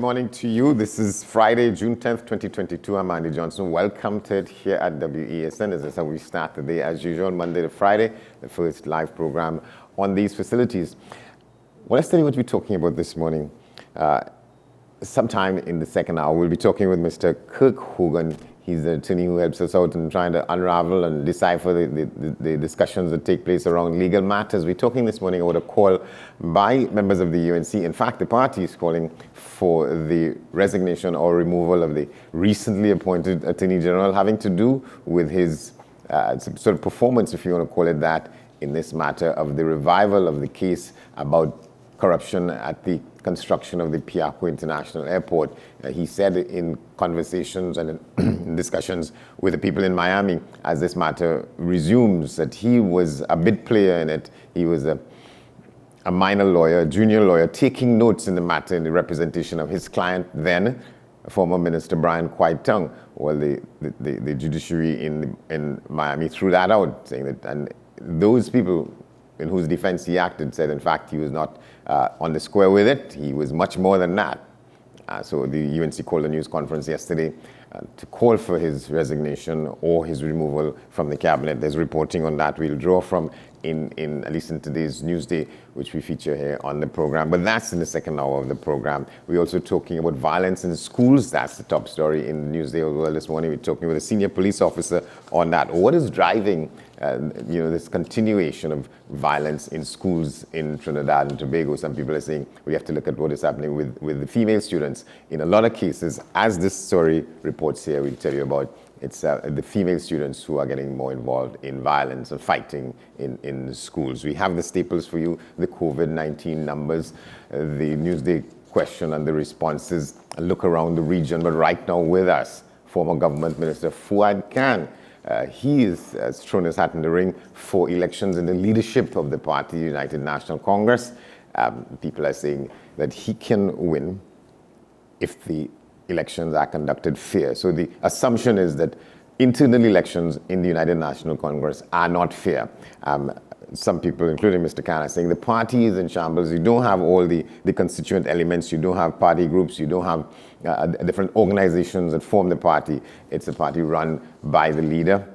morning to you. This is Friday, June 10th, 2022. I'm Andy Johnson. Welcome to it here at WESN. This is how we start the day as usual, Monday to Friday, the first live program on these facilities. Well, let's tell you what we're talking about this morning. Sometime in the second hour, we'll be talking with Mr. Kirk Hogan. He's the attorney who helps us out in trying to unravel and decipher the discussions that take place around legal matters. We're talking this morning about a call by members of the UNC. In fact, the party is calling for the resignation or removal of the recently appointed Attorney General, having to do with his sort of performance, if you want to call it that, in this matter of the revival of the case about corruption at the construction of the Piarco International Airport. He said in conversations and in discussions with the people in Miami as this matter resumes that he was a big player in it. He was a minor lawyer, a junior lawyer, taking notes in the matter in the representation of his client then, former Minister Brian Quaitong. Well, the judiciary in Miami threw that out, saying that, and those people in whose defense he acted said, in fact, he was not on the square with it. He was much more than that. So the UNC called a news conference yesterday to call for his resignation or his removal from the cabinet. There's reporting on that we'll draw from in at least in today's Newsday, which we feature here on the program. But that's in the second hour of the program. We're also talking about violence in schools. That's the top story in Newsday as well this morning. We're talking with a senior police officer on that. What is driving this continuation of violence in schools in Trinidad and Tobago? Some people are saying we have to look at what is happening with the female students. In a lot of cases, as this story reports here, we'll tell you about, it's the female students who are getting more involved in violence and fighting in the schools. We have the staples for you, the COVID-19 numbers, the Newsday question and the responses, a look around the region. But right now with us, former Government Minister Fuad Khan. He has thrown his hat in the ring for elections in the leadership of the party, United National Congress. People are saying that he can win if the elections are conducted fair. So the assumption is that internal elections in the United National Congress are not fair. Some people, including Mr. Khan, are saying the party is in shambles. You don't have all the constituent elements. You don't have party groups. You don't have different organizations that form the party. It's a party run by the leader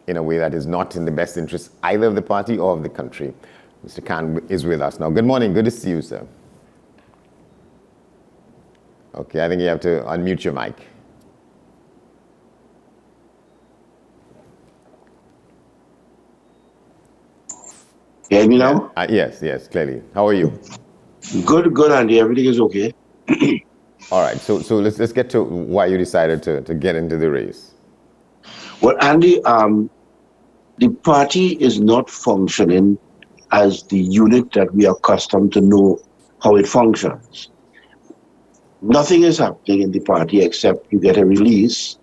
in a way that is not in the best interest either of the party or of the country. Mr. Khan is with us now. Good morning. Good to see you, sir. Okay, I think you have to unmute your mic. Hear me now? Yes, clearly. How are you? Good, Andy. Everything is okay. All right, so let's get to why you decided to get into the race. Well, Andy, the party is not functioning as the unit that we are accustomed to know how it functions. Nothing is happening in the party except you get a release.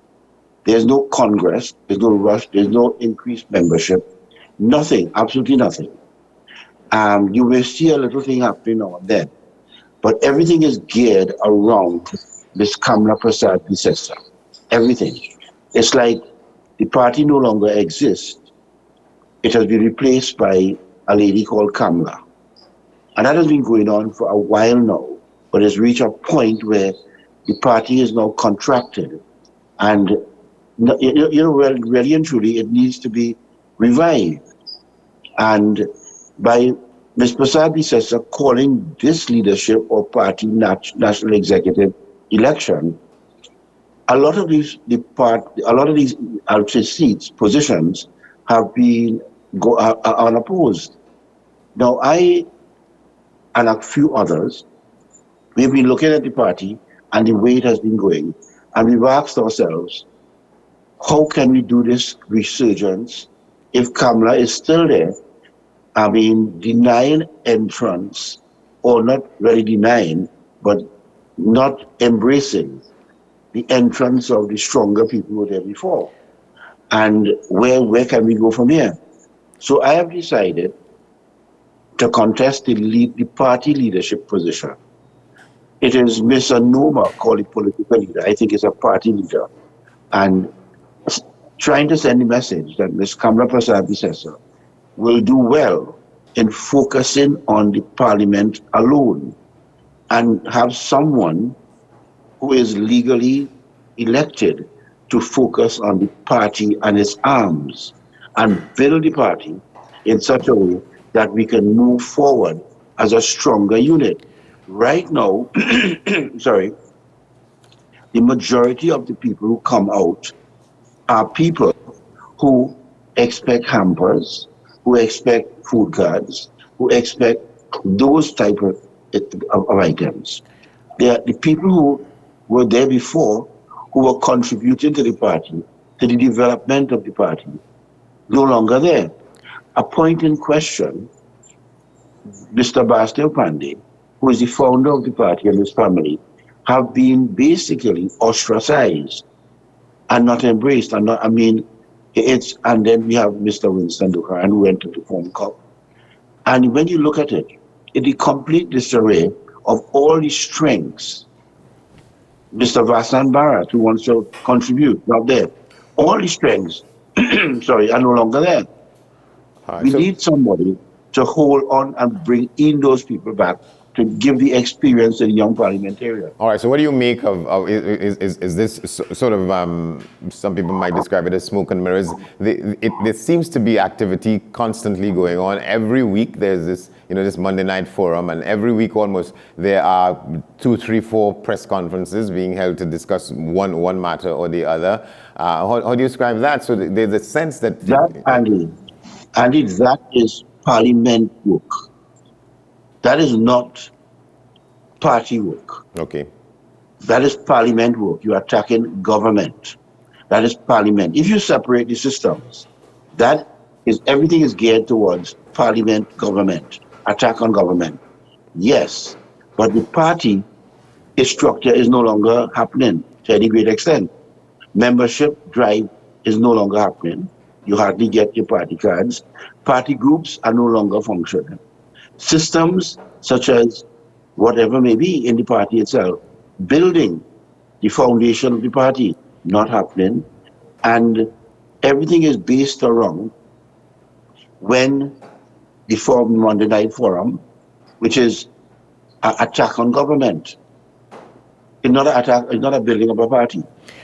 There's no Congress, there's no rush, there's no increased membership. Nothing, absolutely nothing. You may see a little thing happening now and then, but everything is geared around Ms. Kamla Persad-Bissessar. Everything. It's like the party no longer exists. It has been replaced by a lady called Kamla. And that has been going on for a while now, but it's reached a point where the party is now contracted. And, really and truly, it needs to be revived. And by Ms. Persad-Bissessar calling this leadership or party national executive election, a lot of these seats, positions have been unopposed. Now, I and a few others, we've been looking at the party and the way it has been going, and we've asked ourselves, how can we do this resurgence if Kamla is still there? I mean, denying entrance, or not really denying, but not embracing the entrance of the stronger people who were there before. And where can we go from here? So I have decided to contest the party leadership position. It is Ms. Anoma called a political leader. I think it's a party leader. And trying to send a message that Ms. Kamla Persad-Bissessar will do well in focusing on the parliament alone. and have someone who is legally elected to focus on the party and its arms and build the party in such a way that we can move forward as a stronger unit. Right now, sorry, the majority of the people who come out are people who expect hampers, who expect food cards, who expect those type of items. They are the people who were there before, who were contributing to the party, to the development of the party, no longer there. A point in question, Mr. Bastille Pandey, who is the founder of the party and his family, have been basically ostracized and not embraced. And not, I mean, and then we have Mr. Winston Duran who went to the phone call. And when you look at it, in the complete disarray of all the strengths, Mr. Vasant Bharat, who wants to contribute, not there. All the strengths, sorry, are no longer there. We need somebody to hold on and bring in those people back to give the experience to the young parliamentarian. All right, so what do you make of is this sort of, some people might describe it as smoke and mirrors? There seems to be activity constantly going on. Every week there's this, this Monday night forum, and every week almost there are 2, 3, 4 press conferences being held to discuss one matter or the other. How do you describe that? So there's a sense that... Andy, that is parliament work. That is not party work. Okay. That is parliament work. You are attacking government. That is parliament. If you separate the systems, everything is geared towards parliament, government, attack on government. Yes, but the party structure is no longer happening to any great extent. Membership drive is no longer happening. You hardly get your party cards. Party groups are no longer functioning. Systems such as whatever may be in the party itself, building the foundation of the party, not happening. And everything is based around when the Monday Night Forum, which is an attack on government. It's not an attack, it's not a building of a party.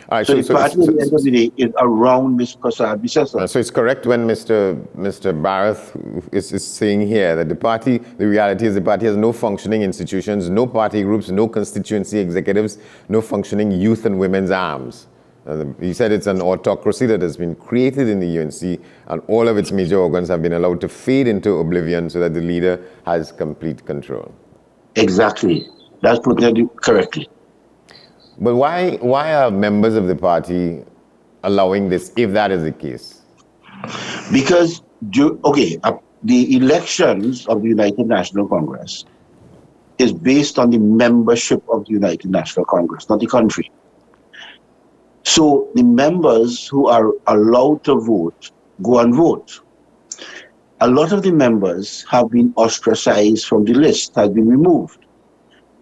All right, so the party at the end of the day is around Ms. Prasad Bisesa. So it's correct when Mr. Bharat is saying here that the reality is the party has no functioning institutions, no party groups, no constituency executives, no functioning youth and women's arms. He said it's an autocracy that has been created in the UNC, and all of its major organs have been allowed to fade into oblivion so that the leader has complete control. Exactly. That's put it correctly. But why are members of the party allowing this, if that is the case? Because, the elections of the United National Congress is based on the membership of the United National Congress, not the country. So the members who are allowed to vote go and vote. A lot of the members have been ostracized from the list, have been removed.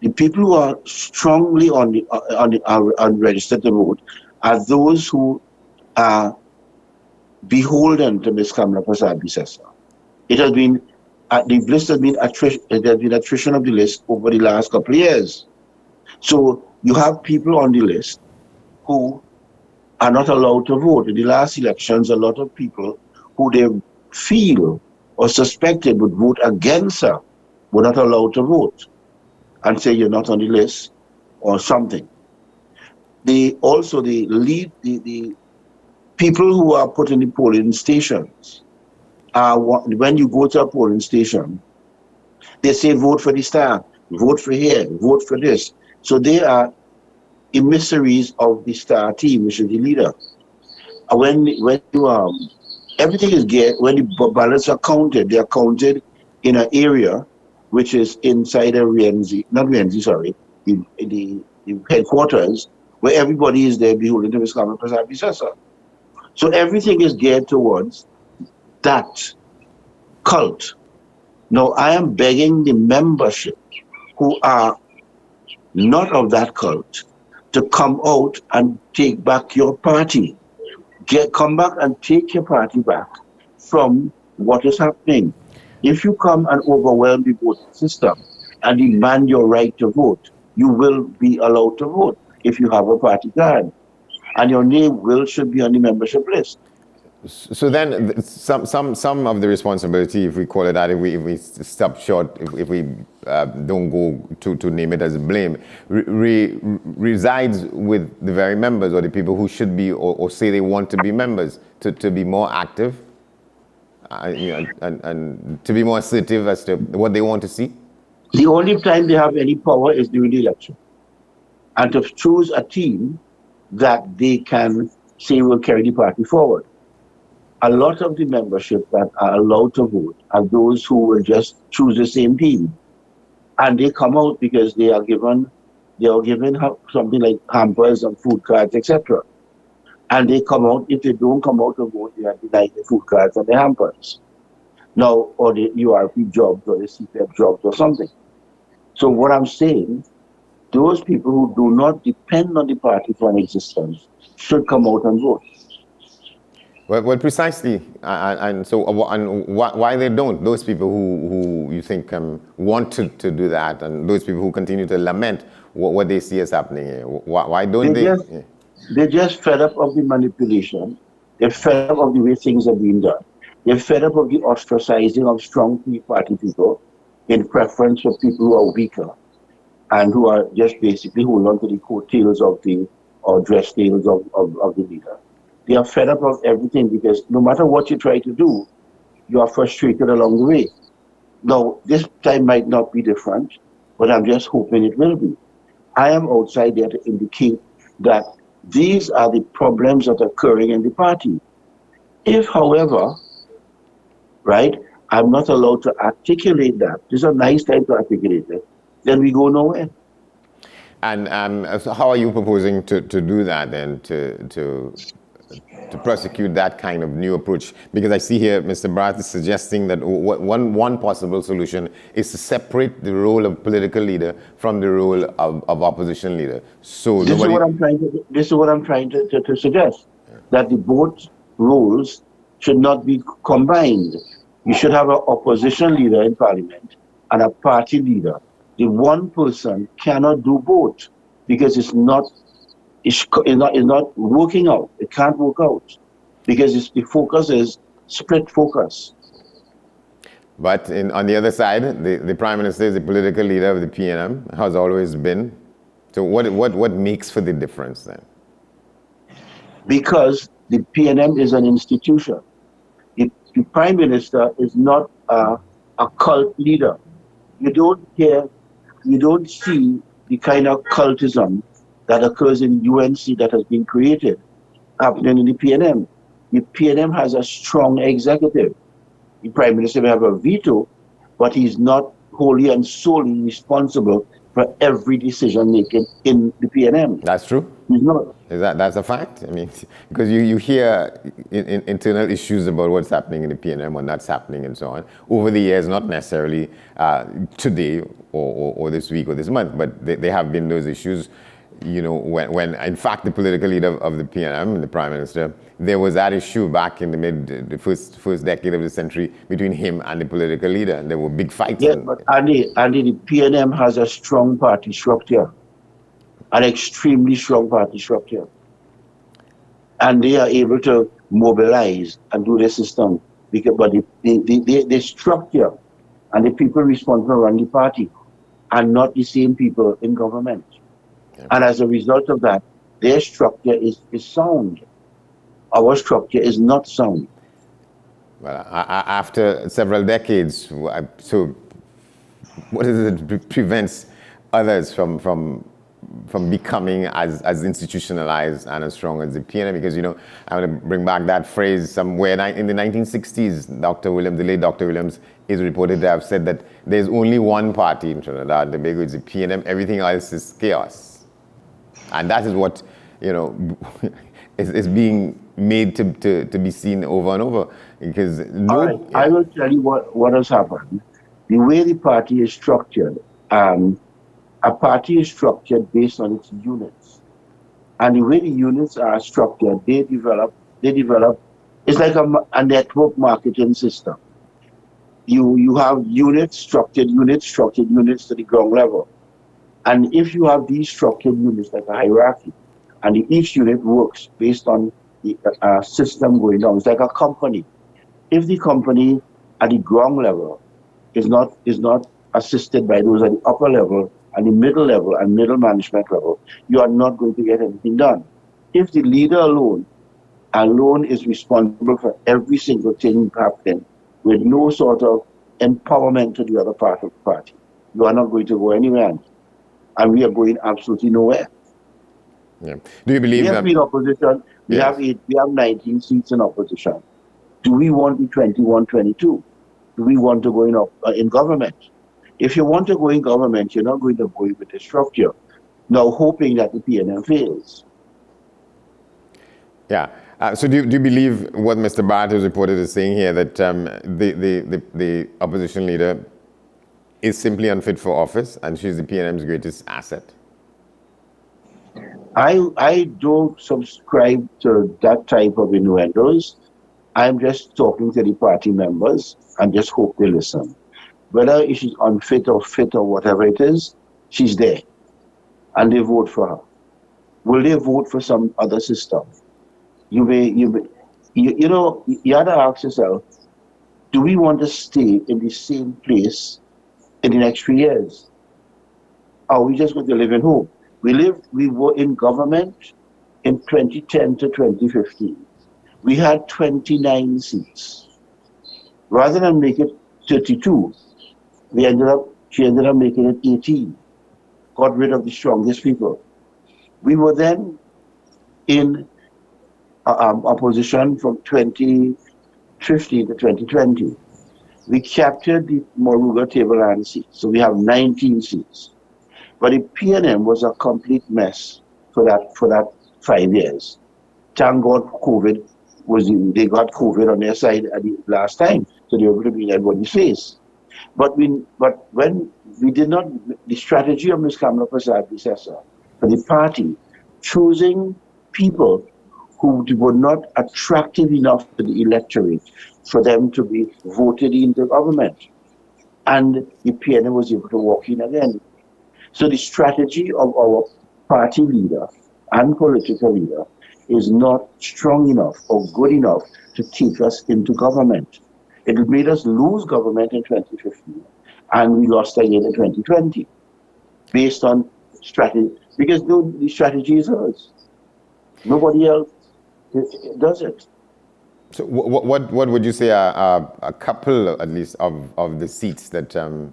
The people who are strongly unregistered to vote are those who are beholden to Ms. Kamala Prasad Bisesa. It has been the list has been attrition of the list over the last couple of years. So you have people on the list who are not allowed to vote. In the last elections, a lot of people who they feel or suspected would vote against her were not allowed to vote, and say you're not on the list or something. The people who are put in the polling stations when you go to a polling station, they say vote for the star, vote for here, vote for this. So they are emissaries of the star team, which is the leader. Everything is geared, when the ballots are counted, they are counted in an area which is inside the headquarters, where everybody is there beholden to Ms. Kamala Prasad Bisesa. So everything is geared towards that cult. Now, I am begging the membership who are not of that cult to come out and take back your party. Come back and take your party back from what is happening. If you come and overwhelm the voting system, and demand your right to vote, you will be allowed to vote if you have a party card. And your name should be on the membership list. So then, some of the responsibility, if we call it that, if we stop short, if we don't go to name it as blame, resides with the very members or the people who should be or say they want to be members to be more active, and to be more assertive as to what they want to see. The only time they have any power is during the election, and to choose a team that they can say will carry the party forward. A lot of the membership that are allowed to vote are those who will just choose the same team, and they come out because they are given something like hampers and food cards, etc. And they come out. If they don't come out to vote, they are denied the food cards and the hampers. Now, or the URP jobs or the CPF jobs or something. So what I'm saying, those people who do not depend on the party for an existence should come out and vote. Well, precisely, and so why they don't? Those people who you think want to do that, and those people who continue to lament what they see as happening here. Why don't they? They're just fed up of the manipulation. They're fed up of the way things are being done. They're fed up of the ostracizing of strong party people in preference for people who are weaker and who are just basically hold on to the coattails or dress tails of the leader. They are fed up of everything because no matter what you try to do, you are frustrated along the way. Now, this time might not be different, but I'm just hoping it will be. I am outside there to indicate that these are the problems that are occurring in the party. If, however, right, I'm not allowed to articulate that, this is a nice time to articulate it, then we go nowhere. And so how are you proposing to do that then, to prosecute that kind of new approach? Because I see here Mr. Barath is suggesting that one possible solution is to separate the role of political leader from the role of opposition leader. So this is what I'm trying to suggest, that the both roles should not be combined. You should have an opposition leader in parliament and a party leader. The one person cannot do both because it's not working out. It can't work out because the focus is split focus. But on the other side, the Prime Minister is the political leader of the PNM, has always been. So what makes for the difference then? Because the PNM is an institution. The Prime Minister is not a cult leader. You don't see the kind of cultism that occurs in UNC that has been created happening in the PNM. The PNM has a strong executive. The Prime Minister may have a veto, but he's not wholly and solely responsible for every decision making in the PNM. That's true. He's not. That's a fact? I mean, because you hear internal issues about what's happening in the PNM or not happening and so on over the years, not necessarily today or this week or this month, but there have been those issues. You know, when in fact the political leader of the PNM, the Prime Minister, there was that issue back in the first decade of the century between him and the political leader, and there were big fights. Yes, but Andy, the PNM has a strong party structure, an extremely strong party structure, and they are able to mobilize and do the system. But the structure and the people responsible for running the party are not the same people in government. And as a result of that, their structure is sound. Our structure is not sound. Well, after several decades, so what is it that prevents others from becoming as institutionalized and as strong as the PNM? Because, you know, I want to bring back that phrase somewhere in the 1960s, the late Dr. Williams is reported to have said that there's only one party in Trinidad and Tobago, it's the PNM, everything else is chaos. And that is what, you know, is being made to be seen over and over. Because I will tell you what has happened. The way the party is structured, a party is structured based on its units. And the way the units are structured, they develop, it's like a network marketing system. You have structured units to the ground level. And if you have these structured units like a hierarchy, and each unit works based on the system going down, it's like a company. If the company at the ground level is not assisted by those at the upper level and the middle level and middle management level, you are not going to get anything done. If the leader alone is responsible for every single thing happening with no sort of empowerment to the other part of the party, you are not going to go anywhere. And we are going absolutely nowhere. Yeah. Do you We believe have been opposition. We Yes. have 19 seats in opposition. Do we want the 21, 22? Do we want to go in government? If you want to go in government, you're not going to go in with the structure. Now, hoping that the PNM fails. Yeah. So do you believe what Mr. Barrett has reported is saying here, that the opposition leader is simply unfit for office and she's the PNM's greatest asset? I don't subscribe to that type of innuendos. I'm just talking to the party members and just hope they listen. Whether she's unfit or fit or whatever it is, she's there. And they vote for her. Will they vote for some other system? You have to ask yourself, do we want to stay in the same place in the next 3 years? Are we just going to live in hope? We were in government in 2010 to 2015. We had 29 seats. Rather than make it 32, she ended up making it 18. Got rid of the strongest people. We were then in opposition from 2015 to 2020. We captured the Moruga Tableland seat, so we have 19 seats. But the PNM was a complete mess for that 5 years. Thank God they got COVID on their side at the last time, so they were able to be in everybody's face. But when we did not, the strategy of Ms. Kamala Prasad, predecessor, for the party, choosing people who were not attractive enough to the electorate for them to be voted into government. And the PNM was able to walk in again. So the strategy of our party leader and political leader is not strong enough or good enough to take us into government. It made us lose government in 2015, and we lost again in 2020, based on strategy. Because the strategy is hers. Nobody else does it. So what would you say are a couple, at least, of the seats that the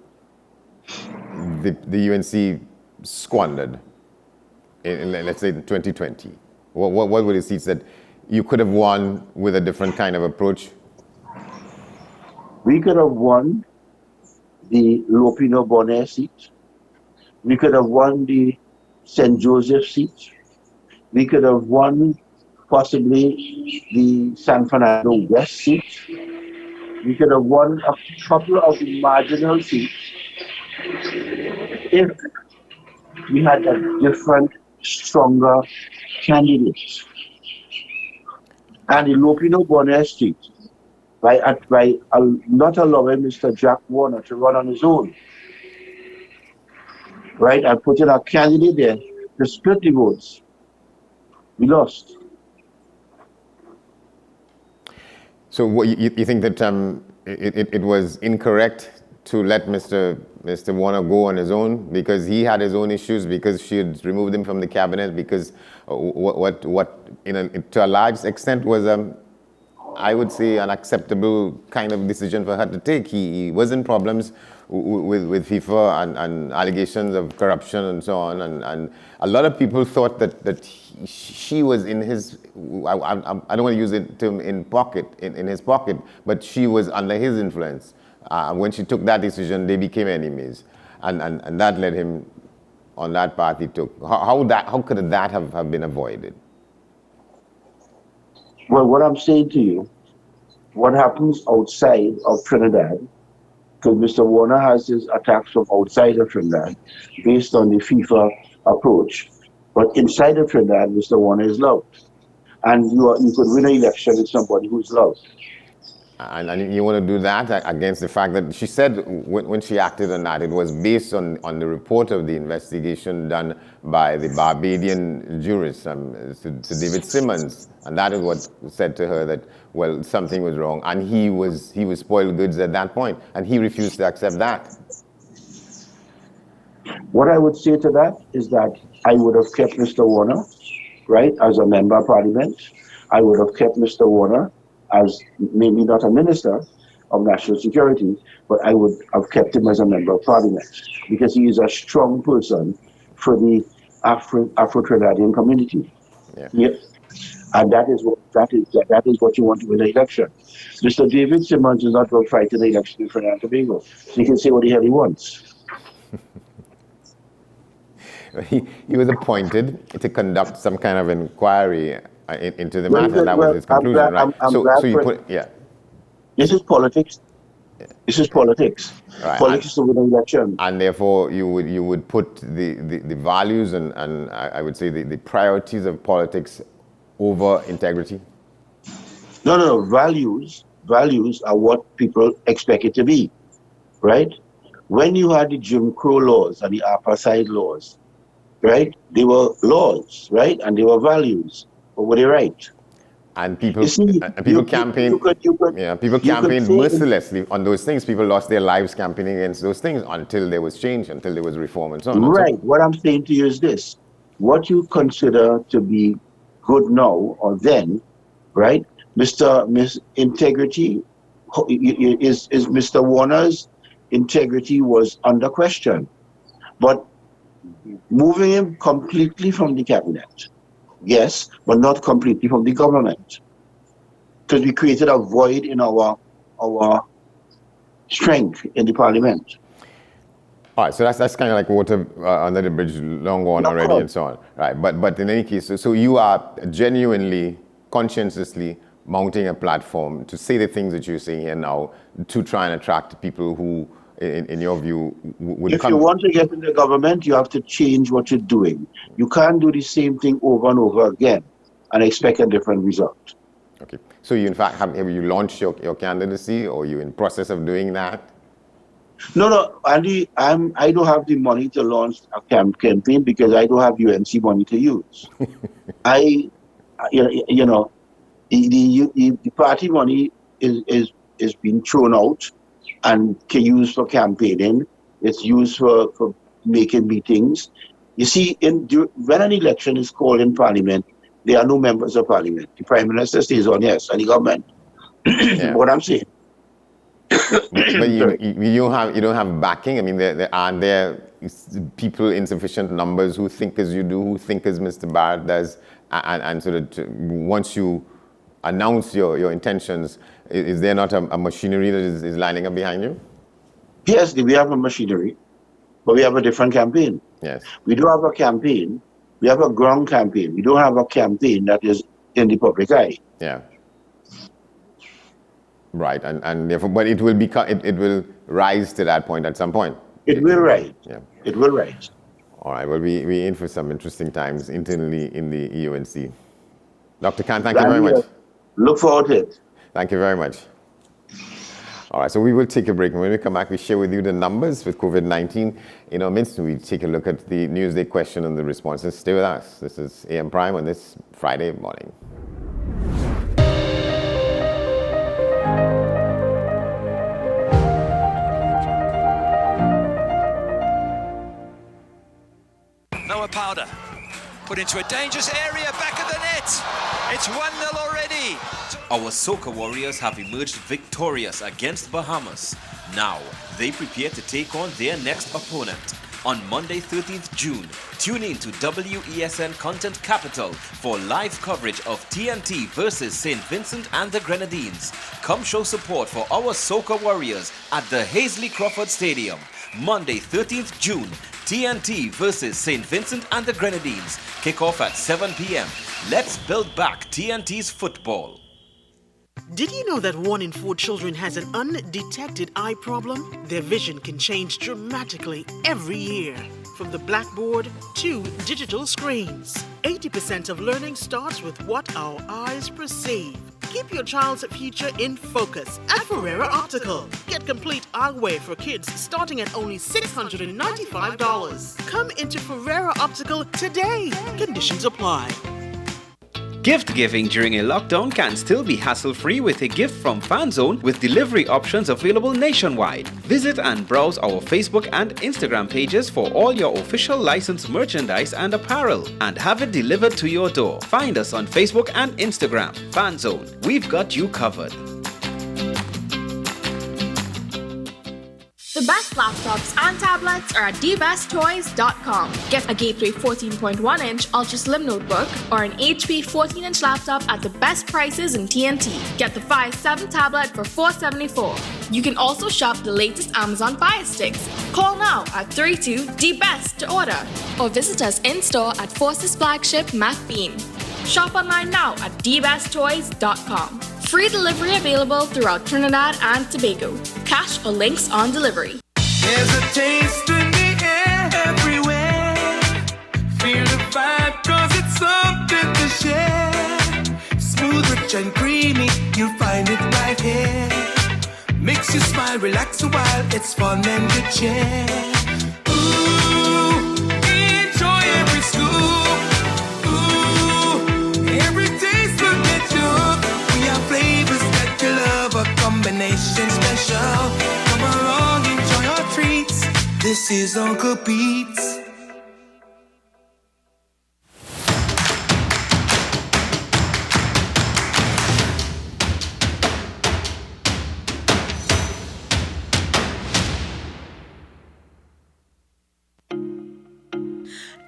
UNC squandered in, let's say, 2020? What were the seats that you could have won with a different kind of approach? We could have won the Lopino Bonaire seat. We could have won the St. Joseph seat. We could have won possibly the San Fernando West seat. We could have won a couple of the marginal seats if we had a different, stronger candidate. And the Lopino Bonaire seat, by not allowing Mr. Jack Warner to run on his own, right, and putting a candidate there to split the votes, we lost. So what, you think that it was incorrect to let Mr. Warner go on his own because he had his own issues, because she had removed him from the cabinet, because what to a large extent was I would say an acceptable kind of decision for her to take. He was in problems with FIFA and allegations of corruption and so on, and a lot of people thought that she was in his, I don't want to use the term in his pocket, but she was under his influence. When she took that decision, they became enemies, and that led him on that path he took. How could that have been avoided? Well, what I'm saying to you, what happens outside of Trinidad, because Mr. Warner has his attacks from outside of Trinidad based on the FIFA approach, but inside of Trinidad, Mr. Warner is loved. And you could win an election with somebody who's loved. And you want to do that against the fact that she said when she acted on that, it was based on the report of the investigation done by the Barbadian jurist, to David Simmons. And that is what said to her that, well, something was wrong. And he was spoiled goods at that point. And he refused to accept that. What I would say to that is that I would have kept Mr. Warner, right, as a member of parliament. I would have kept Mr. Warner as maybe not a minister of national security, but I would have kept him as a member of parliament because he is a strong person for the Afro-Trinidadian community. Yeah. And that is what you want to win the election. Mr. David Simmons is not going to fight in the election in Trinidad and Tobago. So he can say what the hell he wants. He was appointed to conduct some kind of inquiry into the matter, and that was his conclusion, right? So you put, yeah. This is politics. This is politics. Right. Politics to win an election. And therefore, you would put the values and I would say the priorities of politics over integrity? No. Values are what people expect it to be, right? When you had the Jim Crow laws and the apartheid laws, right? They were laws, right? And they were values. But were they right? And people campaigned mercilessly on those things. People lost their lives campaigning against those things until there was change, until there was reform and so on. Right. What I'm saying to you is this. What you consider to be good now or then, right? Miss Integrity is Mr. Warner's integrity was under question. But moving him completely from the cabinet, yes, but not completely from the government. Because we created a void in our strength in the parliament. All right, so that's kind of like water under the bridge, long gone already and so on. Right, but in any case, so you are genuinely, conscientiously mounting a platform to say the things that you're saying here now to try and attract people who, in your view, would If you want to get in the government, you have to change what you're doing. You can't do the same thing over and over again and expect a different result. Okay. So you, in fact, have you launched your candidacy, or are you in process of doing that? No, Andy, I don't have the money to launch a campaign because I don't have UNC money to use. The party money is being thrown out and can use for campaigning. It's used for making meetings. You see, when an election is called in parliament, there are no members of parliament. The prime minister stays on, yes, and the government. Yeah. What I'm saying. But you don't have backing. I mean, there people in sufficient numbers who think as you do, who think as Mr. Barrett does, and sort of once you announce your intentions, is there not a machinery that is lining up behind you? Yes, we have a machinery, but we have a different campaign. Yes. We do have a campaign. We have a ground campaign. We don't have a campaign that is in the public eye. Yeah. Right, and therefore, but it will rise to that point at some point. It will rise. Yeah. It will rise. All right. Well, we're in for some interesting times internally in the EUNC. Dr. Khan, thank you very much. Look forward to it. Thank you very much. All right, so we will take a break. And when we come back, we share with you the numbers with COVID-19. In our midst, we take a look at the Newsday question and the responses. Stay with us. This is AM Prime on this Friday morning. Noah Powder put into a dangerous area, back of the net. It's 1-0 already. Our Soca Warriors have emerged victorious against Bahamas. Now, they prepare to take on their next opponent. On Monday, 13th June, tune in to WESN Content Capital for live coverage of TNT versus St. Vincent and the Grenadines. Come show support for our Soca Warriors at the Hazley Crawford Stadium. Monday, 13th June, TNT versus St. Vincent and the Grenadines. Kick-off at 7 p.m. Let's build back TNT's football. Did you know that 1 in 4 children has an undetected eye problem? Their vision can change dramatically every year, from the blackboard to digital screens. 80% of learning starts with what our eyes perceive. Keep your child's future in focus at Ferreira Optical. Get complete eyewear for kids starting at only $695. Come into Ferreira Optical today. Conditions apply. Gift giving during a lockdown can still be hassle-free with a gift from FanZone with delivery options available nationwide. Visit and browse our Facebook and Instagram pages for all your official licensed merchandise and apparel and have it delivered to your door. Find us on Facebook and Instagram. FanZone, we've got you covered. The best laptops and tablets are at dbesttoys.com. Get a Gateway 14.1-inch Ultra Slim notebook or an HP 14-inch laptop at the best prices in TNT. Get the Fire 7 tablet for $474. You can also shop the latest Amazon Fire Sticks. Call now at 32-DBEST to order or visit us in-store at Forces flagship MacBean. Shop online now at dbesttoys.com. Free delivery available throughout Trinidad and Tobago. Cash or links on delivery. There's a taste in the air everywhere. Feel the vibe cause it's something to share. Smooth, rich and creamy, you'll find it right here. Makes you smile, relax a while, it's fun and good cheer. Ooh, enjoy every scoop. Ooh, every taste will get you hooked. We have flavors that you love, a combination special. Come along, enjoy our treats. This is Uncle Pete's.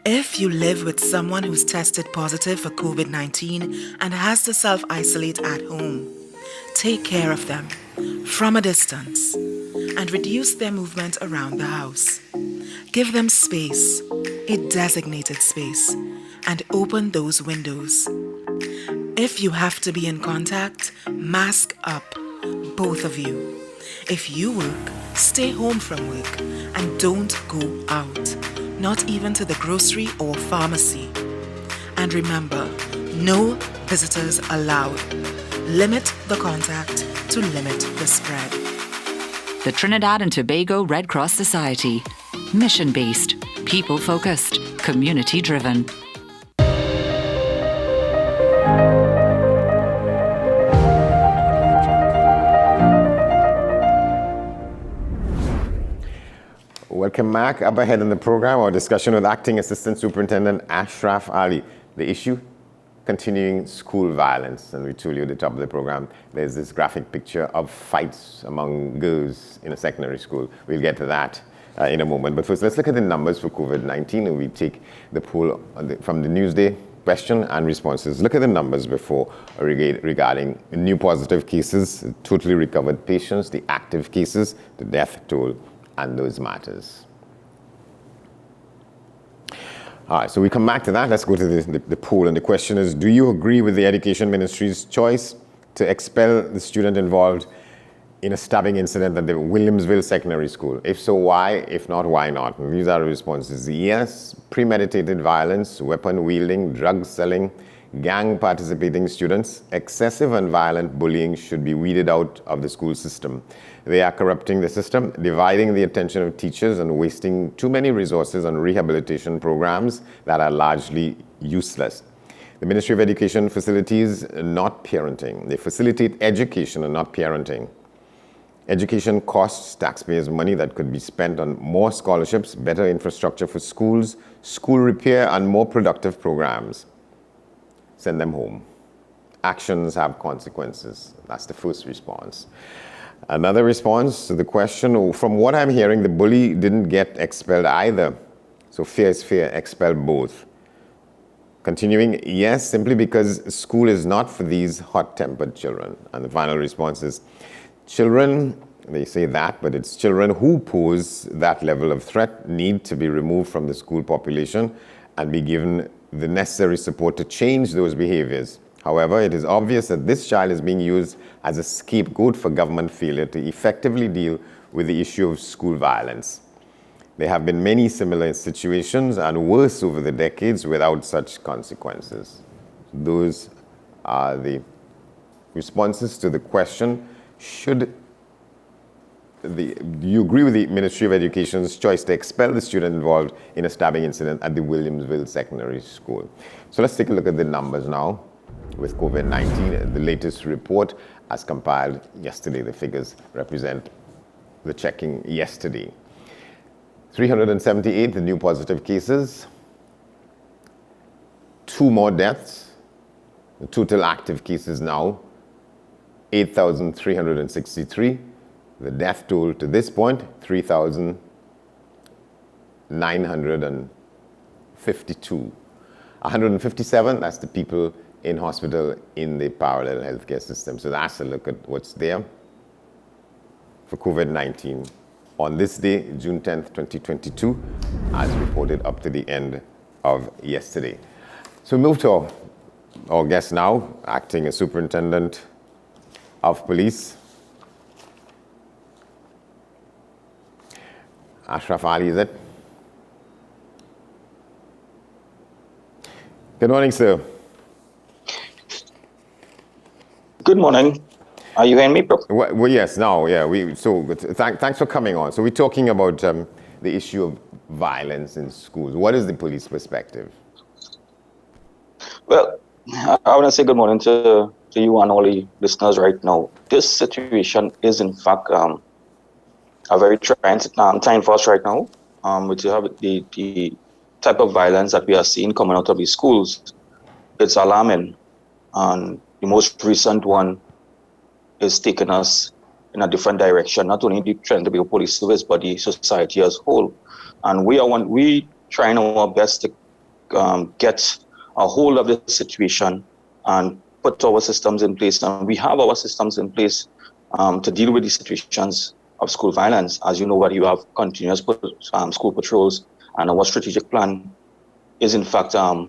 If you live with someone who's tested positive for COVID-19 and has to self-isolate at home, take care of them from a distance and reduce their movement around the house. Give them space, a designated space, and open those windows. If you have to be in contact, mask up, both of you. If you work, stay home from work and don't go out. Not even to the grocery or pharmacy. And remember, no visitors allowed. Limit the contact to limit the spread. The Trinidad and Tobago Red Cross Society. Mission-based, people-focused, community-driven. Welcome back. Up ahead in the program, our discussion with Acting Assistant Superintendent Ashraf Ali. The issue, continuing school violence. And we told you at the top of the program, there's this graphic picture of fights among girls in a secondary school. We'll get to that in a moment. But first, let's look at the numbers for COVID-19. And we take the poll from the Newsday question and responses. Look at the numbers before regarding new positive cases, totally recovered patients, the active cases, the death toll, and those matters. All right, so we come back to that. Let's go to the poll. And the question is, do you agree with the Education Ministry's choice to expel the student involved in a stabbing incident at the Williamsville Secondary School? If so, why? If not, why not? And these are the responses. Yes, premeditated violence, weapon wielding, drug selling, gang participating students, excessive and violent bullying should be weeded out of the school system. They are corrupting the system, dividing the attention of teachers and wasting too many resources on rehabilitation programs that are largely useless. The Ministry of Education facilitates not parenting. They facilitate education and not parenting. Education costs taxpayers money that could be spent on more scholarships, better infrastructure for schools, school repair, and more productive programs. Send them home. Actions have consequences. That's the first response. Another response to the question, from what I'm hearing, the bully didn't get expelled either. So fear is fear, expel both. Continuing, yes, simply because school is not for these hot-tempered children. And the final response is, children, they say that, but it's children who pose that level of threat need to be removed from the school population and be given the necessary support to change those behaviors. However, it is obvious that this child is being used as a scapegoat for government failure to effectively deal with the issue of school violence. There have been many similar situations and worse over the decades without such consequences. Those are the responses to the question, do you agree with the Ministry of Education's choice to expel the student involved in a stabbing incident at the Williamsville Secondary School? So let's take a look at the numbers now with COVID-19. The latest report as compiled yesterday, the figures represent the checking yesterday. 378 the new positive cases, 2 more deaths. The total active cases now 8,363. The death toll to this point, 3,952. 157, that's the people in hospital in the parallel healthcare system. So that's a look at what's there for COVID-19 on this day, June 10th, 2022, as reported up to the end of yesterday. So we move to our guest now, Acting Superintendent of Police, Ashraf Ali, is it? Good morning, sir. Good morning. Are you hearing me? Well, yes, now, yeah. Thanks for coming on. So we're talking about the issue of violence in schools. What is the police perspective? Well, I want to say good morning to you and all the listeners right now. This situation is, in fact, a very trying time for us right now. With the type of violence that we are seeing coming out of the schools, it's alarming. And the most recent one is taking us in a different direction, not only the trend of the police service, but the society as a whole. And we trying our best to get a hold of the situation and put our systems in place. And we have our systems in place to deal with the situations of school violence. As you know, what you have continuous school patrols, and our strategic plan is, in fact, the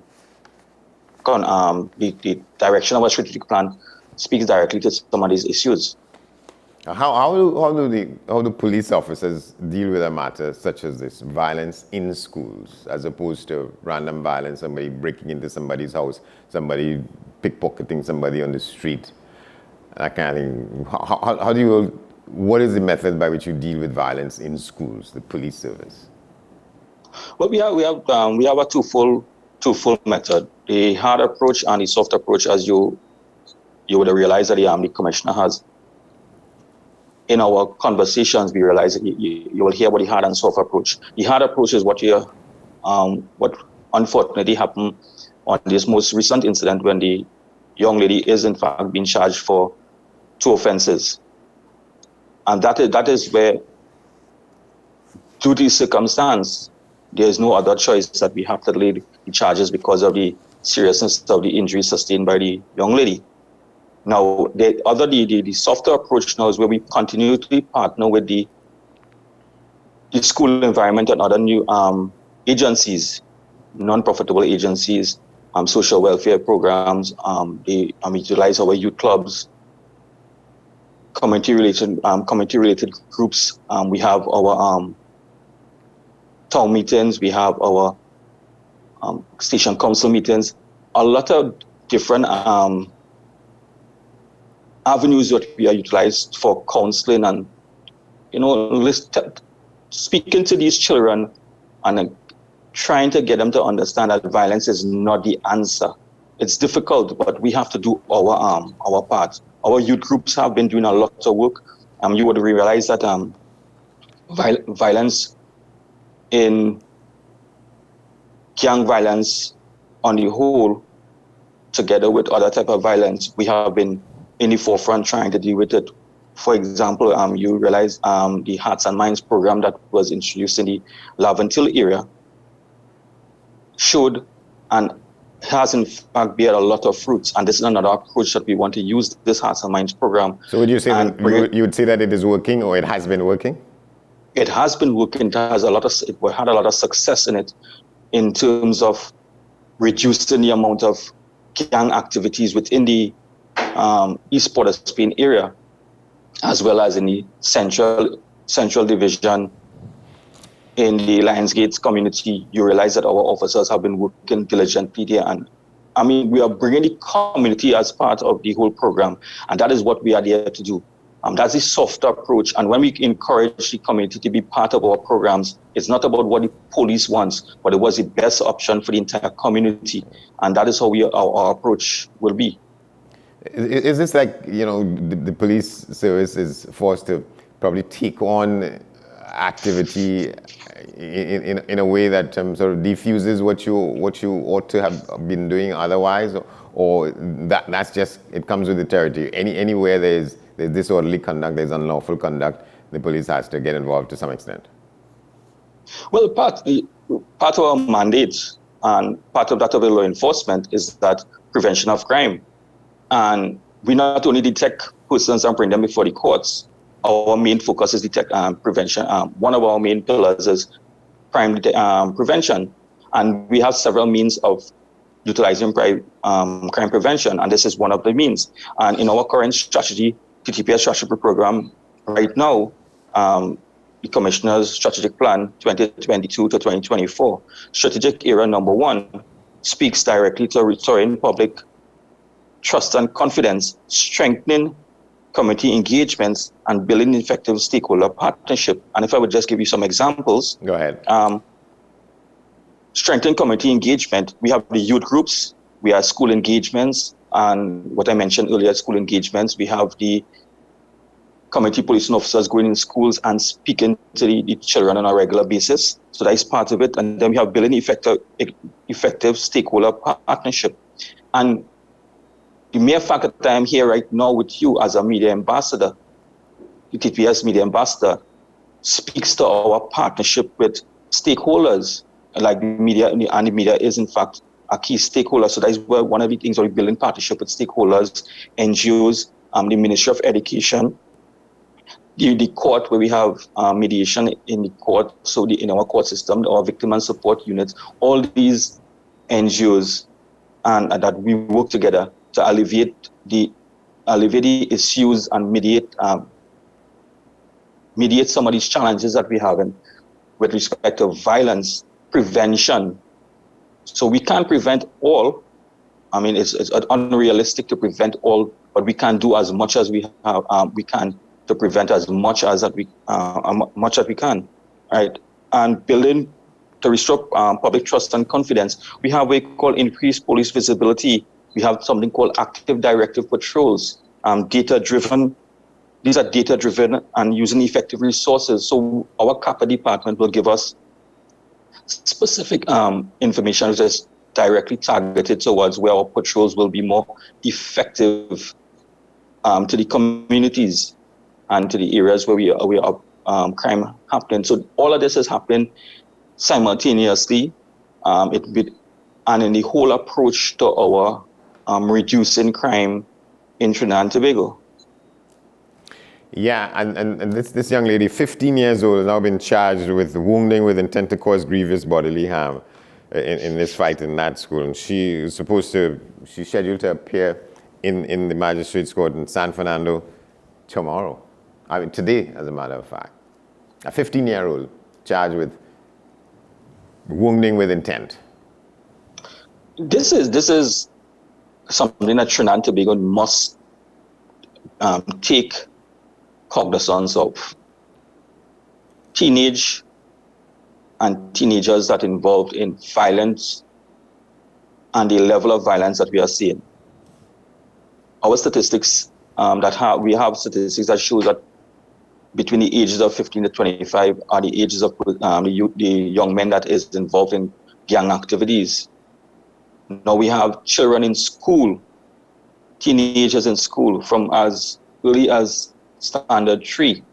direction of our strategic plan speaks directly to some of these issues. How do police officers deal with a matter such as this, violence in schools, as opposed to random violence, somebody breaking into somebody's house, somebody pickpocketing somebody on the street, that kind of thing? What is the method by which you deal with violence in schools, the police service? Well, we have a twofold method: the hard approach and the soft approach, as you would realize that the commissioner has. In our conversations, we realize that you will hear about the hard and soft approach. The hard approach is what unfortunately happened on this most recent incident, when the young lady is in fact being charged for 2 offenses. And that is where, due to the circumstance, there is no other choice that we have to lay the charges because of the seriousness of the injury sustained by the young lady. Now, the softer approach now is where we continue to partner with the school environment and other new agencies, non-profitable agencies, social welfare programs. We utilize our youth clubs, community-related groups. We have our town meetings. We have our station council meetings. A lot of different avenues that we are utilized for counseling and, speaking to these children and trying to get them to understand that violence is not the answer. It's difficult, but we have to do our part. Our youth groups have been doing a lot of work. You would realize that violence in gang violence on the whole, together with other type of violence, we have been in the forefront trying to deal with it. For example, you realize the Hearts and Minds program that was introduced in the Laventille area showed and has in fact bear a lot of fruits. And this is another approach that we want to use this Hearts and Minds program. So would you say you would say that it is working, or it has been working? It has been working. It had a lot of success in it, in terms of reducing the amount of gang activities within the East Port of Spain area, as well as in the central division in the Lionsgate community. You realize that our officers have been working diligently there, and we are bringing the community as part of the whole program, and that is what we are there to do. That's a softer approach, and when we encourage the community to be part of our programs, it's not about what the police wants, but it was the best option for the entire community, and that is how our approach will be. Is this like, the police service is forced to probably take on activity in a way that sort of diffuses what you ought to have been doing otherwise, or that's just, it comes with the territory? Anywhere there's disorderly conduct, there's unlawful conduct, the police has to get involved to some extent? Well, part of our mandate and part of that of the law enforcement is that prevention of crime. And we not only detect persons and bring them before the courts. Our main focus is prevention. One of our main pillars is crime prevention. And we have several means of utilizing crime prevention, and this is one of the means. And in our current strategy, TTPS strategy program, right now, the Commissioner's Strategic Plan 2022 to 2024, strategic area number 1 speaks directly to restoring public trust and confidence, strengthening community engagements, and building effective stakeholder partnership. And if I would just give you some examples. Go ahead. Strengthen community engagement. We have the youth groups, we have school engagements, and what I mentioned earlier, school engagements. We have the community policing officers going in schools and speaking to the children on a regular basis. So that is part of it. And then we have building effective stakeholder partnership. And the mere fact that I am here right now with you as a media ambassador, the TPS media ambassador, speaks to our partnership with stakeholders, like the media, and the media is in fact a key stakeholder. So that is where one of the things we're building partnership with stakeholders, NGOs, the Ministry of Education, the court, where we have mediation in the court, so in our court system, our victim and support units, all these NGOs, and that we work together to alleviate the issues and mediate some of these challenges that we have with respect to violence prevention. So we can't prevent all. It's unrealistic to prevent all, but we can do as much as we can to prevent as much as we can, right? And building to restore public trust and confidence. We have what we call increased police visibility. We have something called active directive patrols, data-driven. These are data-driven and using effective resources. So our CAPA department will give us specific information which is directly targeted towards where our patrols will be more effective to the communities and to the areas where we are crime happening. So all of this is happening simultaneously, and in the whole approach to our reducing crime in Trinidad and Tobago. Yeah, and this young lady, 15 years old, has now been charged with wounding with intent to cause grievous bodily harm in this fight in that school. And she's scheduled to appear in the magistrate's court in San Fernando tomorrow. Today, as a matter of fact. A 15-year-old charged with wounding with intent. This is something that Trinidad and Tobago must take cognizance of. Teenagers that involved in violence and the level of violence that we are seeing. Our statistics we have statistics that show that between the ages of 15 to 25 are the ages of the young men that is involved in gang activities. Now we have children in school, teenagers in school from as early as standard 3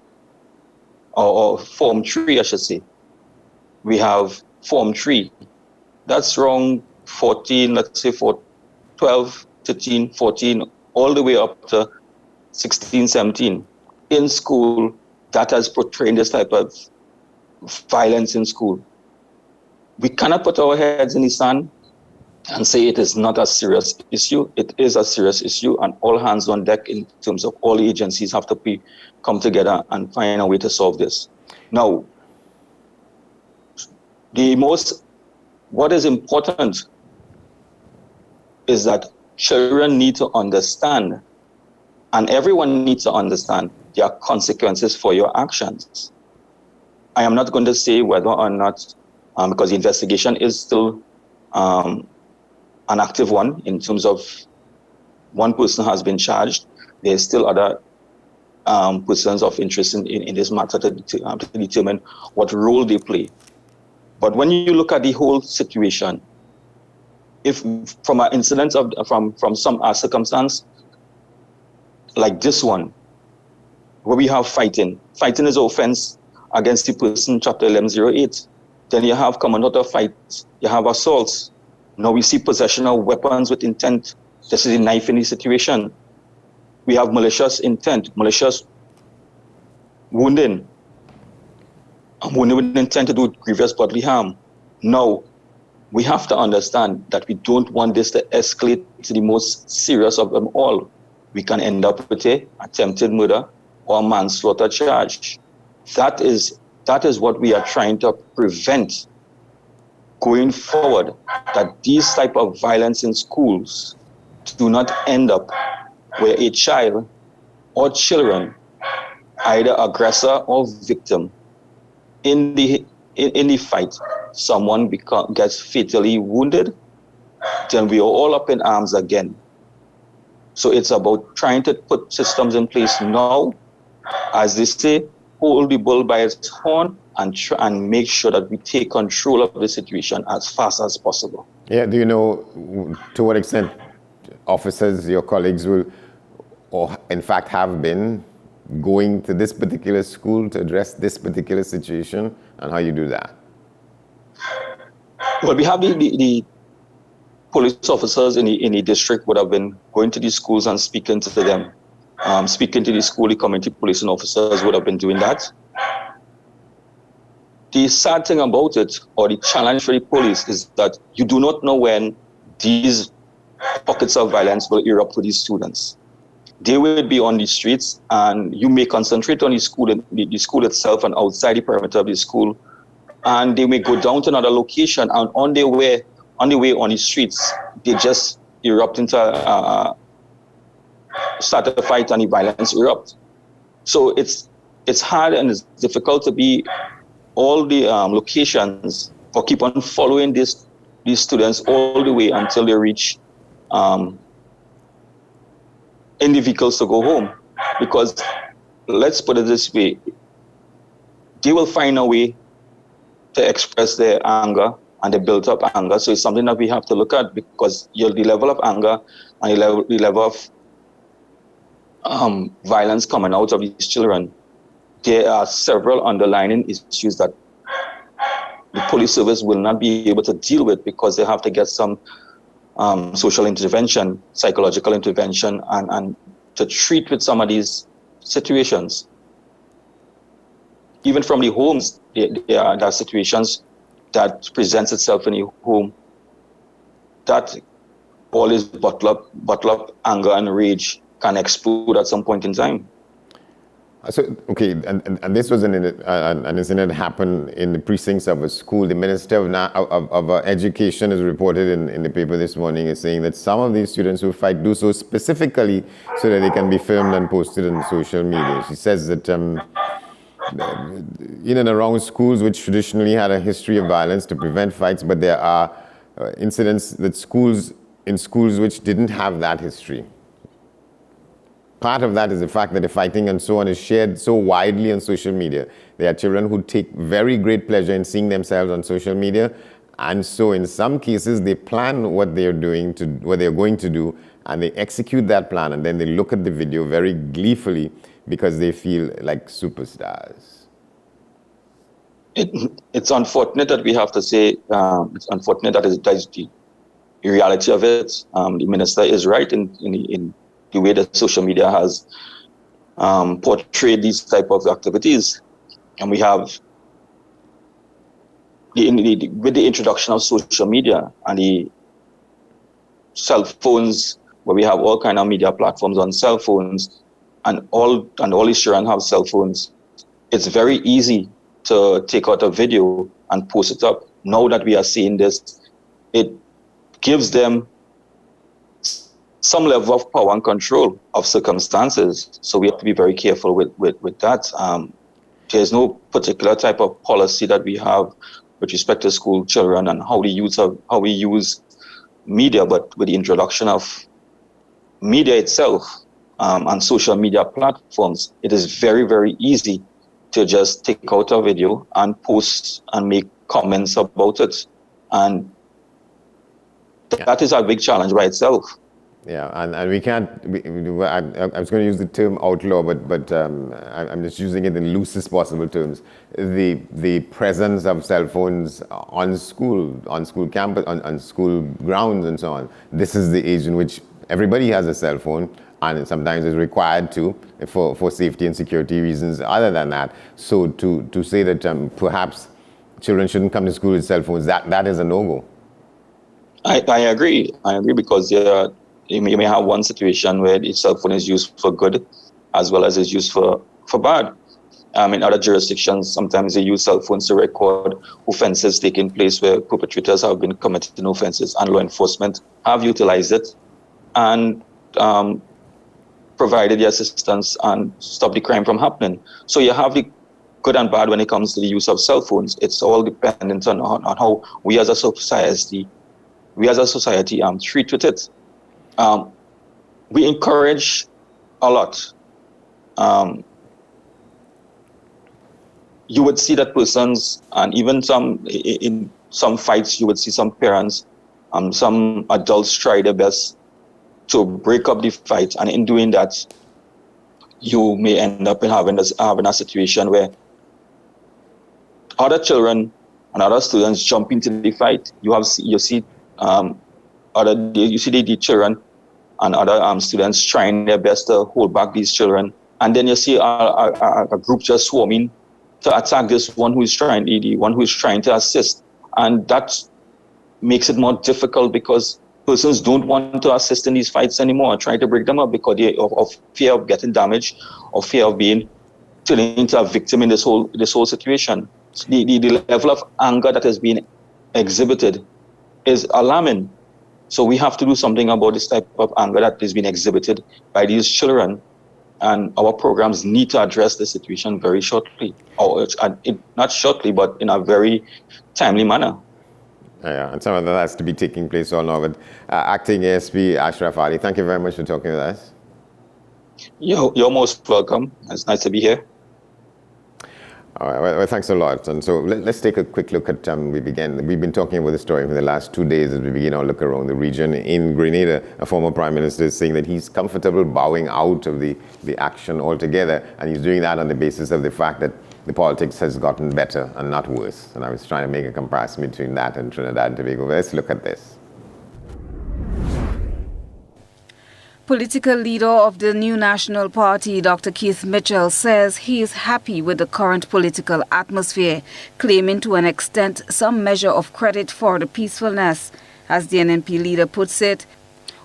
or form 3, I should say. We have form 3. That's around 14, let's say 12, 13, 14, all the way up to 16, 17 in school that has portrayed this type of violence in school. We cannot put our heads in the sand and say it is not a serious issue. It is a serious issue, and all hands on deck in terms of all agencies have to come together and find a way to solve this. Now, what is important is that children need to understand, and everyone needs to understand, there are consequences for your actions. I am not going to say whether or not, because the investigation is still an active one in terms of one person has been charged. There's still other persons of interest in this matter to determine what role they play. But when you look at the whole situation, if from an incident from some circumstance like this one, where we have fighting is an offense against the person, Chapter 1108. Then you have common auto fights, you have assaults. Now we see possession of weapons with intent. This is a knife in the situation. We have malicious intent, malicious wounding, wounding with intent to do grievous bodily harm. Now, we have to understand that we don't want this to escalate to the most serious of them all. We can end up with an attempted murder or manslaughter charge. That is what we are trying to prevent going forward, that these type of violence in schools do not end up where a child or children, either aggressor or victim, in the fight, someone gets fatally wounded, then we are all up in arms again. So it's about trying to put systems in place now, as they say, hold the bull by its horn and make sure that we take control of the situation as fast as possible. Yeah, do you know to what extent officers, your colleagues will, or in fact have been, going to this particular school to address this particular situation, and how you do that? Well, we have the police officers in the district would have been going to these schools and speaking to them. Speaking to the school, the community policing officers would have been doing that. The sad thing about it, or the challenge for the police, is that you do not know when these pockets of violence will erupt with these students. They will be on the streets, and you may concentrate on the school itself and outside the perimeter of the school, and they may go down to another location, and on their way on the streets, they just erupt into start a fight and the violence erupt. So it's hard and it's difficult to be all the locations or keep on following these students all the way until they reach in the vehicles to go home. Because let's put it this way, they will find a way to express their anger and the built up anger. So it's something that we have to look at, because the level of anger and the level of violence coming out of these children, there are several underlying issues that the police service will not be able to deal with, because they have to get some social intervention, psychological intervention, and to treat with some of these situations. Even from the homes, there are situations that presents itself in the home that all this bottle up anger and rage can explode at some point in time. So, okay, and this was an incident that happened in the precincts of a school. The Minister of Education has reported in the paper this morning, is saying that some of these students who fight do so specifically so that they can be filmed and posted on social media. She says that in and around schools which traditionally had a history of violence, to prevent fights, but there are incidents that in schools which didn't have that history. Part of that is the fact that the fighting and so on is shared so widely on social media. There are children who take very great pleasure in seeing themselves on social media, and so in some cases they plan what they're going to do, and they execute that plan, and then they look at the video very gleefully because they feel like superstars. It's unfortunate that we have to say, it's unfortunate that is the reality of it. The minister is right in the way that social media has portrayed these type of activities. And we have, with the introduction of social media and the cell phones, where we have all kind of media platforms on cell phones, and all these children have cell phones, it's very easy to take out a video and post it up. Now that we are seeing this, it gives them some level of power and control of circumstances. So we have to be very careful with that. There's no particular type of policy that we have with respect to school children and how we use media, but with the introduction of media itself and social media platforms, it is very, very easy to just take out a video and post and make comments about it. And that is a big challenge by itself. Yeah, and we can't, I was going to use the term outlaw, but I'm just using it in loosest possible terms. The presence of cell phones on school campus, on school grounds and so on. This is the age in which everybody has a cell phone, and sometimes is required to for safety and security reasons other than that. So to say that perhaps children shouldn't come to school with cell phones, that is a no-go. I agree because you may have one situation where the cell phone is used for good as well as is used for bad. In other jurisdictions, sometimes they use cell phones to record offenses taking place where perpetrators have been committing offenses, and law enforcement have utilized it and provided the assistance and stop the crime from happening. So you have the good and bad when it comes to the use of cell phones. It's all dependent on how we as a society treat with it. We encourage a lot. You would see that persons, and even in some fights, you would see some parents, some adults try their best to break up the fight, and in doing that, you may end up in having a situation where other children and other students jump into the fight. You see the children and other students trying their best to hold back these children, and then you see a group just swarming to attack this one who is trying to assist, and that makes it more difficult because persons don't want to assist in these fights anymore, trying to break them up because of fear of getting damaged, or fear of being turned into a victim in this whole situation. The level of anger that has been exhibited is alarming. So we have to do something about this type of anger that is being exhibited by these children, and our programs need to address the situation very shortly, or not shortly, but in a very timely manner. Yeah, and some of that has to be taking place all now. But Acting ASP Ashraf Ali, thank you very much for talking with us. You're most welcome. It's nice to be here. All right, well, thanks a lot. And so let's take a quick look at, we've been talking about the story for the last 2 days as we begin our look around the region. In Grenada, a former prime minister is saying that he's comfortable bowing out of the action altogether, and he's doing that on the basis of the fact that the politics has gotten better and not worse. And I was trying to make a comparison between that and Trinidad and Tobago. Let's look at this. Political leader of the New National Party, Dr. Keith Mitchell, says he is happy with the current political atmosphere, claiming to an extent some measure of credit for the peacefulness. As the NNP leader puts it,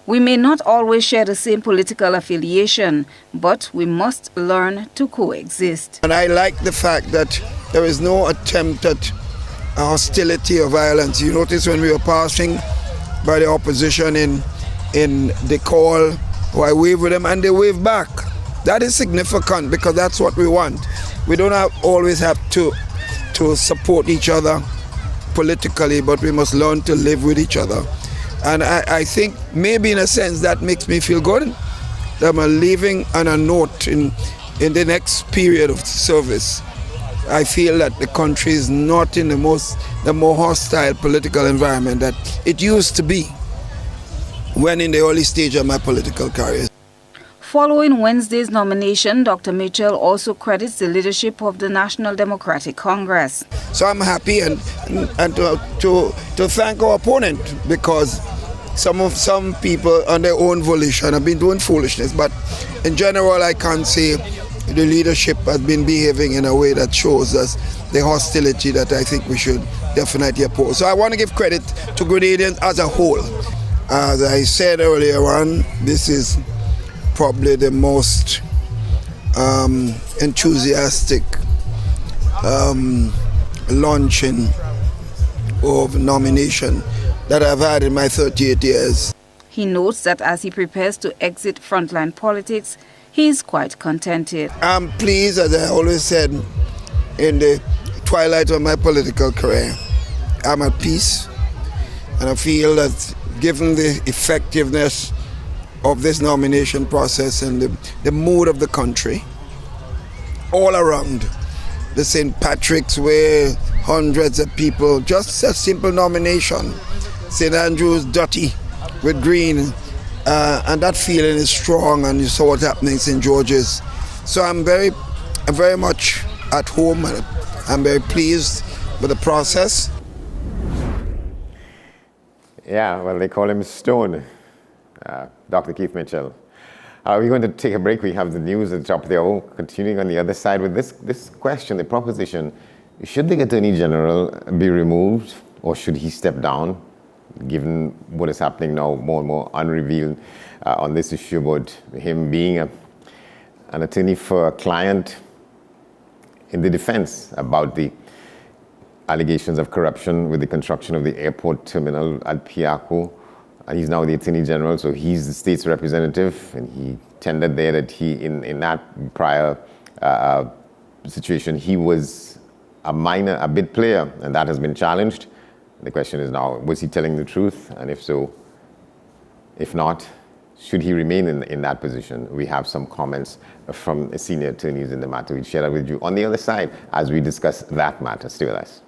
we may not always share the same political affiliation, but we must learn to coexist. And I like the fact that there is no attempt at hostility or violence. You notice when we were passing by the opposition in the call, I wave with them and they wave back. That is significant because that's what we want. We don't always have to support each other politically, but we must learn to live with each other. And I think maybe in a sense that makes me feel good that I'm leaving on a note in the next period of service. I feel that the country is not in the more hostile political environment that it used to be when in the early stage of my political career. Following Wednesday's nomination, Dr. Mitchell also credits the leadership of the National Democratic Congress. So I'm happy and to thank our opponent, because some people on their own volition have been doing foolishness, but in general I can't say the leadership has been behaving in a way that shows us the hostility that I think we should definitely oppose. So I want to give credit to Grenadians as a whole. As I said earlier on, this is probably the most enthusiastic launching of nomination that I've had in my 38 years. He notes that as he prepares to exit frontline politics, he is quite contented. I'm pleased, as I always said, in the twilight of my political career. I'm at peace, and I feel that given the effectiveness of this nomination process and the mood of the country, all around the St. Patrick's Way, hundreds of people, just a simple nomination, St. Andrew's dirty with green, and that feeling is strong, and you saw what's happening in St. George's. So I'm very much at home, and I'm very pleased with the process. Yeah, well, they call him Stone, Dr. Keith Mitchell. We're going to take a break. We have the news at the top of the hour. Continuing on the other side with this question, the proposition, should the Attorney General be removed or should he step down, given what is happening now, more and more unrevealed on this issue about him being an attorney for a client in the defense about the allegations of corruption with the construction of the airport terminal at Piarco. He's now the Attorney General, so he's the state's representative, and he tendered there that he, in that prior situation, he was a bid player, and that has been challenged. The question is now, was he telling the truth? And if so, if not, should he remain in that position? We have some comments from senior attorneys in the matter. We'll share that with you on the other side as we discuss that matter. Stay with us.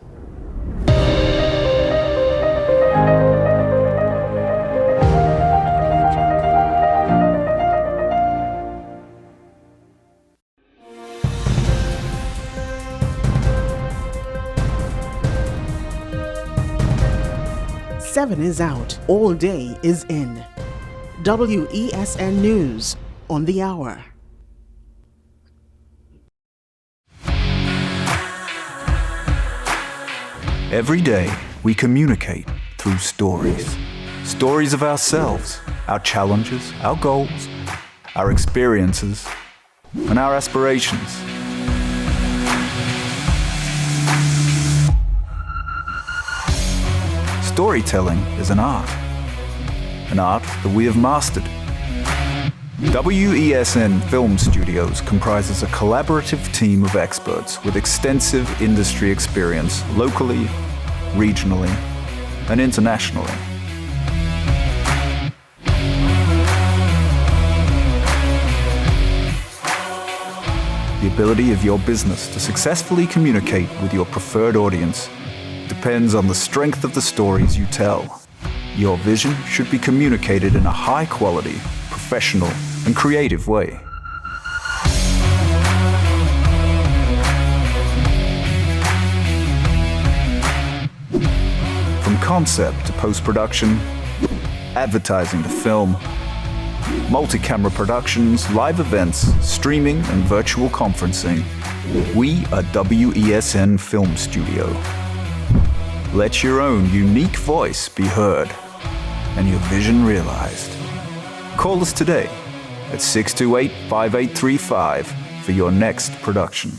Seven is out, all day is in. WESN News on the hour. Every day, we communicate through stories. Stories of ourselves, our challenges, our goals, our experiences, and our aspirations. Storytelling is an art that we have mastered. WESN Film Studios comprises a collaborative team of experts with extensive industry experience locally, regionally, and internationally. The ability of your business to successfully communicate with your preferred audience depends on the strength of the stories you tell. Your vision should be communicated in a high-quality, professional, and creative way. From concept to post-production, advertising to film, multi-camera productions, live events, streaming, and virtual conferencing, we are WESN Film Studio. Let your own unique voice be heard and your vision realized. Call us today at 628-5835 for your next production.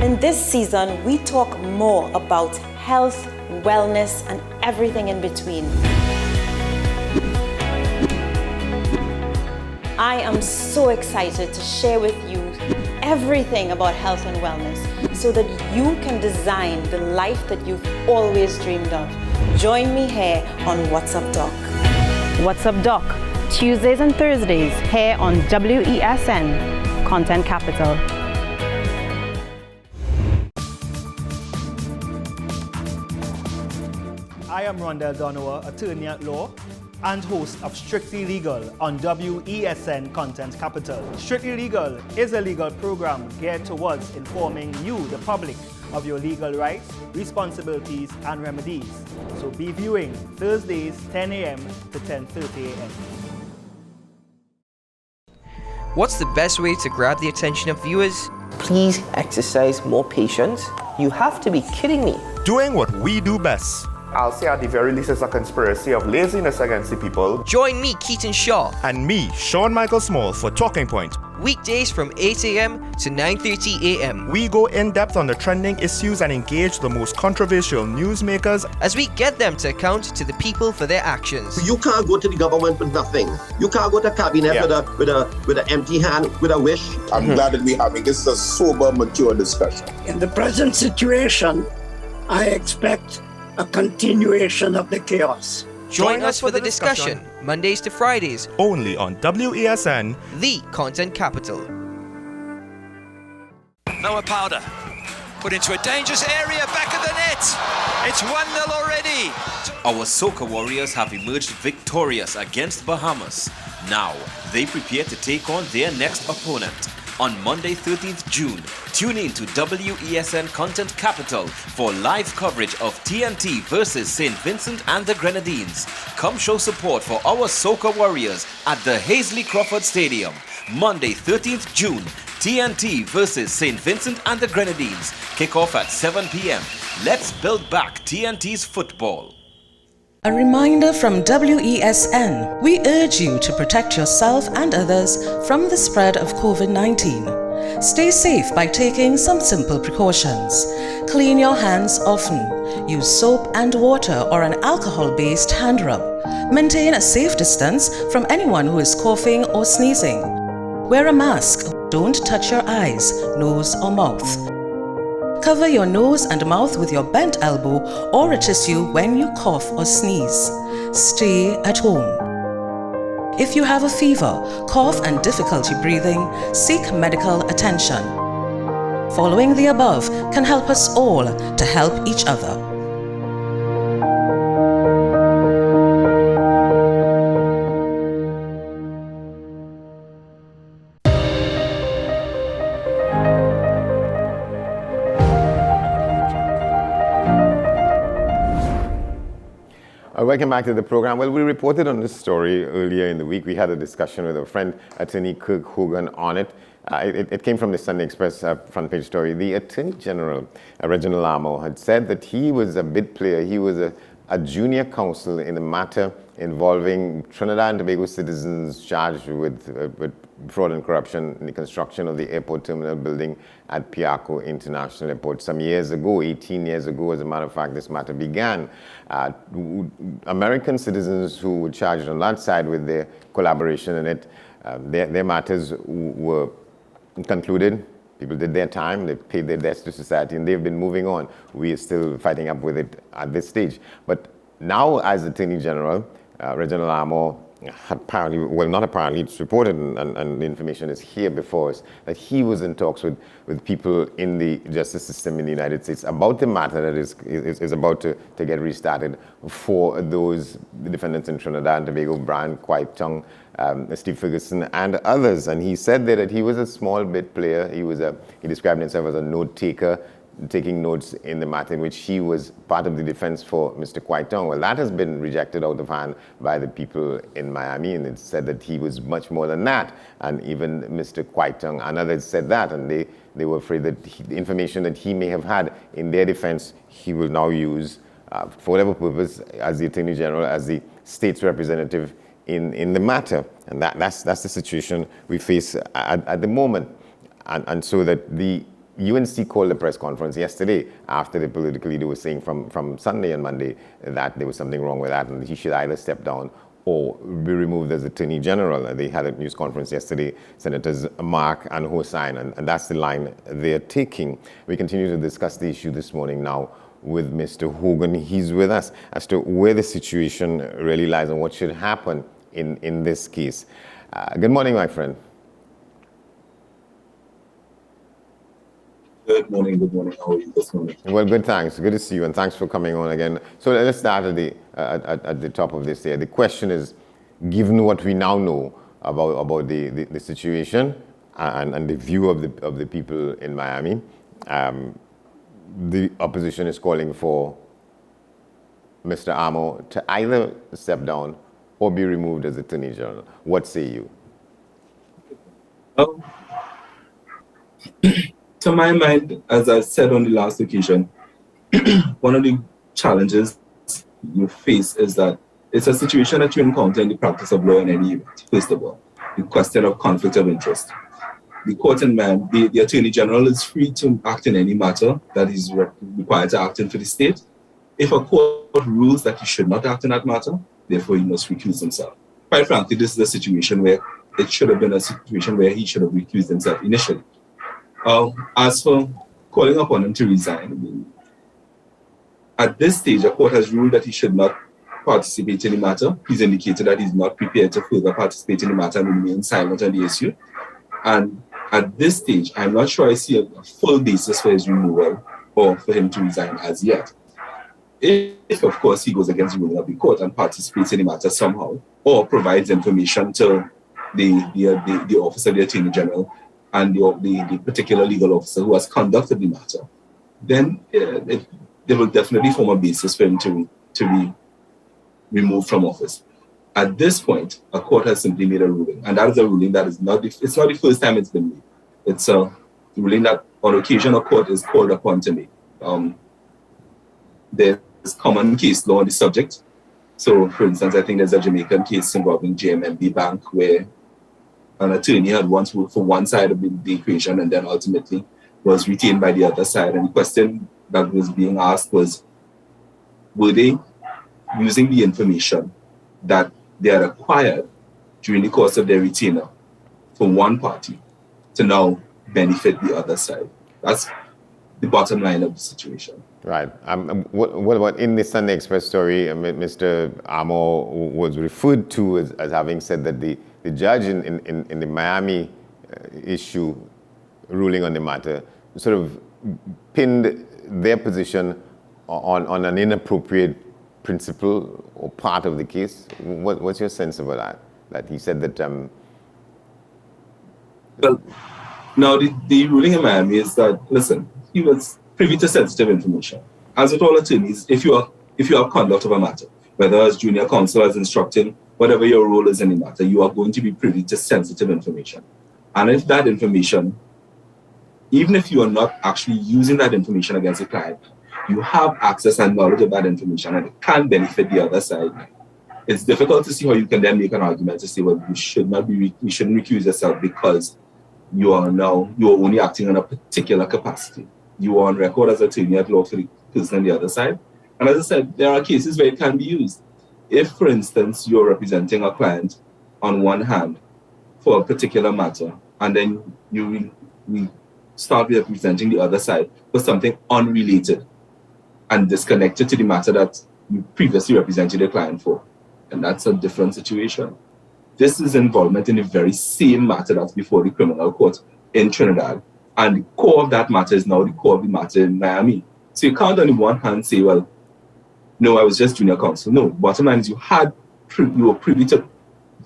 In this season, we talk more about health, wellness, and everything in between. I am so excited to share with you everything about health and wellness so that you can design the life that you've always dreamed of. Join me here on What's Up Doc. What's Up Doc? Tuesdays and Thursdays here on WESN, Content Capital. I am Rondell Donowa, attorney at law and host of Strictly Legal on WESN Content Capital. Strictly Legal is a legal program geared towards informing you, the public, of your legal rights, responsibilities, and remedies. So be viewing Thursdays 10 a.m. to 10:30 a.m. What's the best way to grab the attention of viewers? Please exercise more patience. You have to be kidding me. Doing what we do best. I'll say at the very least it's a conspiracy of laziness against the people. Join me, Keaton Shaw. And me, Sean Michael Small, for Talking Point. Weekdays from 8 a.m. to 9:30 a.m. We go in depth on the trending issues and engage the most controversial newsmakers as we get them to account to the people for their actions. You can't go to the government with nothing. You can't go to cabinet with an empty hand, with a wish. I'm glad that we're having this is a sober, mature discussion. In the present situation, I expect a continuation of the chaos. Join us for the discussion, Mondays to Fridays, only on WESN, the content capital. Noah Powder put into a dangerous area, back of the net. It's 1-0 already. Our Soca Warriors have emerged victorious against Bahamas. Now, they prepare to take on their next opponent. On Monday, 13th June, tune in to WESN Content Capital for live coverage of TNT versus St. Vincent and the Grenadines. Come show support for our Soca Warriors at the Hazley Crawford Stadium. Monday, 13th June, TNT versus St. Vincent and the Grenadines. Kick off at 7 p.m. Let's build back TNT's football. A reminder from WESN. We urge you to protect yourself and others from the spread of COVID-19. Stay safe by taking some simple precautions. Clean your hands often. Use soap and water or an alcohol-based hand rub. Maintain a safe distance from anyone who is coughing or sneezing. Wear a mask. Don't touch your eyes, nose or mouth. Cover your nose and mouth with your bent elbow or a tissue when you cough or sneeze. Stay at home. If you have a fever, cough and difficulty breathing, seek medical attention. Following the above can help us all to help each other. Welcome back to the program. Well, we reported on this story earlier in the week. We had a discussion with a friend, Attorney Kirk Hogan, on it. It came from the Sunday Express front page story. The Attorney General, Reginald Amo, had said that he was a bid player. He was a junior counsel in a matter involving Trinidad and Tobago citizens charged with fraud and corruption in the construction of the airport terminal building at Piarco International Airport some years ago, 18 years ago, as a matter of fact, this matter began. American citizens who were charged on that side with their collaboration in it, their matters were concluded. People did their time, they paid their debts to society, and they've been moving on. We are still fighting up with it at this stage. But now, as Attorney General, Reginald Amo, apparently, well, not apparently, it's reported, and the information is here before us, that he was in talks with people in the justice system in the United States about the matter that is about to get restarted for those defendants in Trinidad and Tobago, Brian Quaitong, Steve Ferguson, and others. And he said that he was a small bit player. He described himself as a note taker, taking notes in the matter in which he was part of the defense for Mr. Quaitong. Well, that has been rejected out of hand by the people in Miami, and it said that he was much more than that. And even Mr. Quaitong and others said that, and they were afraid that the information that he may have had in their defense, he will now use for whatever purpose as the Attorney General, as the state's representative in the matter. And that's the situation we face at the moment. And so that the UNC called a press conference yesterday after the political leader was saying from Sunday and Monday that there was something wrong with that and he should either step down or be removed as Attorney General. They had a news conference yesterday, Senators Mark and Hossain, and that's the line they're taking. We continue to discuss the issue this morning now with Mr. Hogan. He's with us as to where the situation really lies and what should happen in this case. Good morning, my friend. Good morning. How are you this morning? Well, good, thanks. Good to see you, and thanks for coming on again. So let's start at the top of this here. The question is, given what we now know about the situation and the view of the people in Miami, the opposition is calling for Mr. Amo to either step down or be removed as Attorney General. What say you? To my mind, as I said on the last occasion, one of the challenges you face is that it's a situation that you encounter in the practice of law in any event. First of all, the question of conflict of interest. The court and the Attorney General is free to act in any matter that is required to act in for the state. If a court rules that he should not act in that matter, therefore he must recuse himself. Quite frankly, this is a situation where it should have been a situation where he should have recused himself initially. As for calling upon him to resign, at this stage, a court has ruled that he should not participate in the matter. He's indicated that he's not prepared to further participate in the matter and remain silent on the issue. And at this stage, I'm not sure I see a full basis for his removal or for him to resign as yet. If, of course, he goes against the ruling of the court and participates in the matter somehow, or provides information to the office of the Attorney General and the particular legal officer who has conducted the matter, then they will definitely form a basis for him to be removed from office. At this point, a court has simply made a ruling, and that is a ruling that it's not the first time it's been made. It's a ruling that on occasion a court is called upon to make. There's common case law on the subject. So, for instance, I think there's a Jamaican case involving JMMB Bank where an attorney had once worked for one side of the equation and then ultimately was retained by the other side. And the question that was being asked was, were they using the information that they had acquired during the course of their retainer for one party to now benefit the other side? That's the bottom line of the situation. Right. What about in the Sunday Express story, Mr. Amor was referred to as having said that the judge in the Miami issue ruling on the matter sort of pinned their position on an inappropriate principle or part of the case. What's your sense about that? That he said that... Well, now the ruling in Miami is that, listen, he was privy to sensitive information. As with all attorneys, if you have conduct of a matter, whether as junior counsel, as instructing, whatever your role is in the matter, you are going to be privy to sensitive information. And if that information, even if you are not actually using that information against a client, you have access and knowledge of that information and it can benefit the other side, it's difficult to see how you can then make an argument to say, well, you shouldn't recuse yourself because you are only acting in a particular capacity. You are on record as attorney at law for the person on the other side. And as I said, there are cases where it can be used. If, for instance, you're representing a client on one hand for a particular matter, and then you start representing the other side for something unrelated and disconnected to the matter that you previously represented the client for, and that's a different situation. This is involvement in the very same matter that's before the criminal court in Trinidad. And the core of that matter is now the core of the matter in Miami. So you can't on the one hand say, well, no, I was just junior counsel. No, bottom line is you were privy to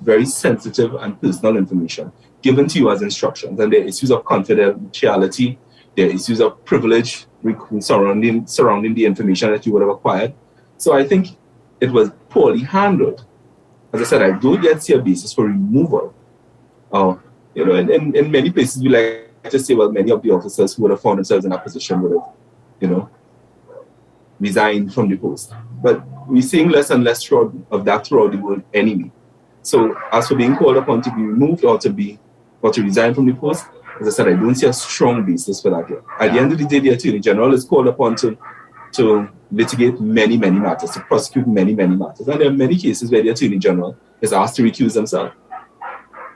very sensitive and personal information given to you as instructions. And there are issues of confidentiality, there are issues of privilege surrounding the information that you would have acquired. So I think it was poorly handled. As I said, I don't yet see a basis for removal. In many places we like to say, well, many of the officers who would have found themselves in that position would have, resigned from the post. But we're seeing less and less of that throughout the world anyway. So as for being called upon to be removed or to resign from the post, as I said, I don't see a strong basis for that yet. At the end of the day, the Attorney General is called upon to litigate many, many matters, to prosecute many, many matters. And there are many cases where the Attorney General is asked to recuse himself.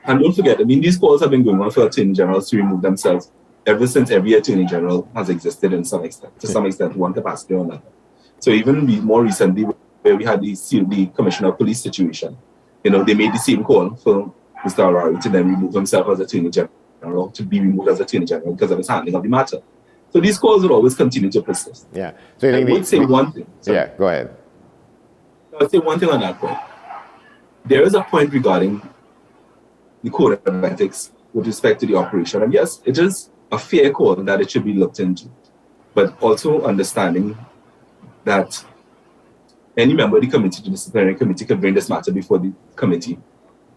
And don't forget, these calls have been going on for Attorney Generals to remove themselves ever since every Attorney General has existed to some extent, one capacity or another. So even more recently, where we had the Commissioner of Police situation, they made the same call for Mr. Arari to then remove himself as Attorney General, to be removed as Attorney General because of his handling of the matter. So these calls will always continue to persist. Yeah. So I would say one thing. Yeah, go ahead. I would say one thing on that point. There is a point regarding the code of ethics with respect to the operation. And yes, it is a fair call that it should be looked into. But also understanding that any member of the committee, the disciplinary committee, can bring this matter before the committee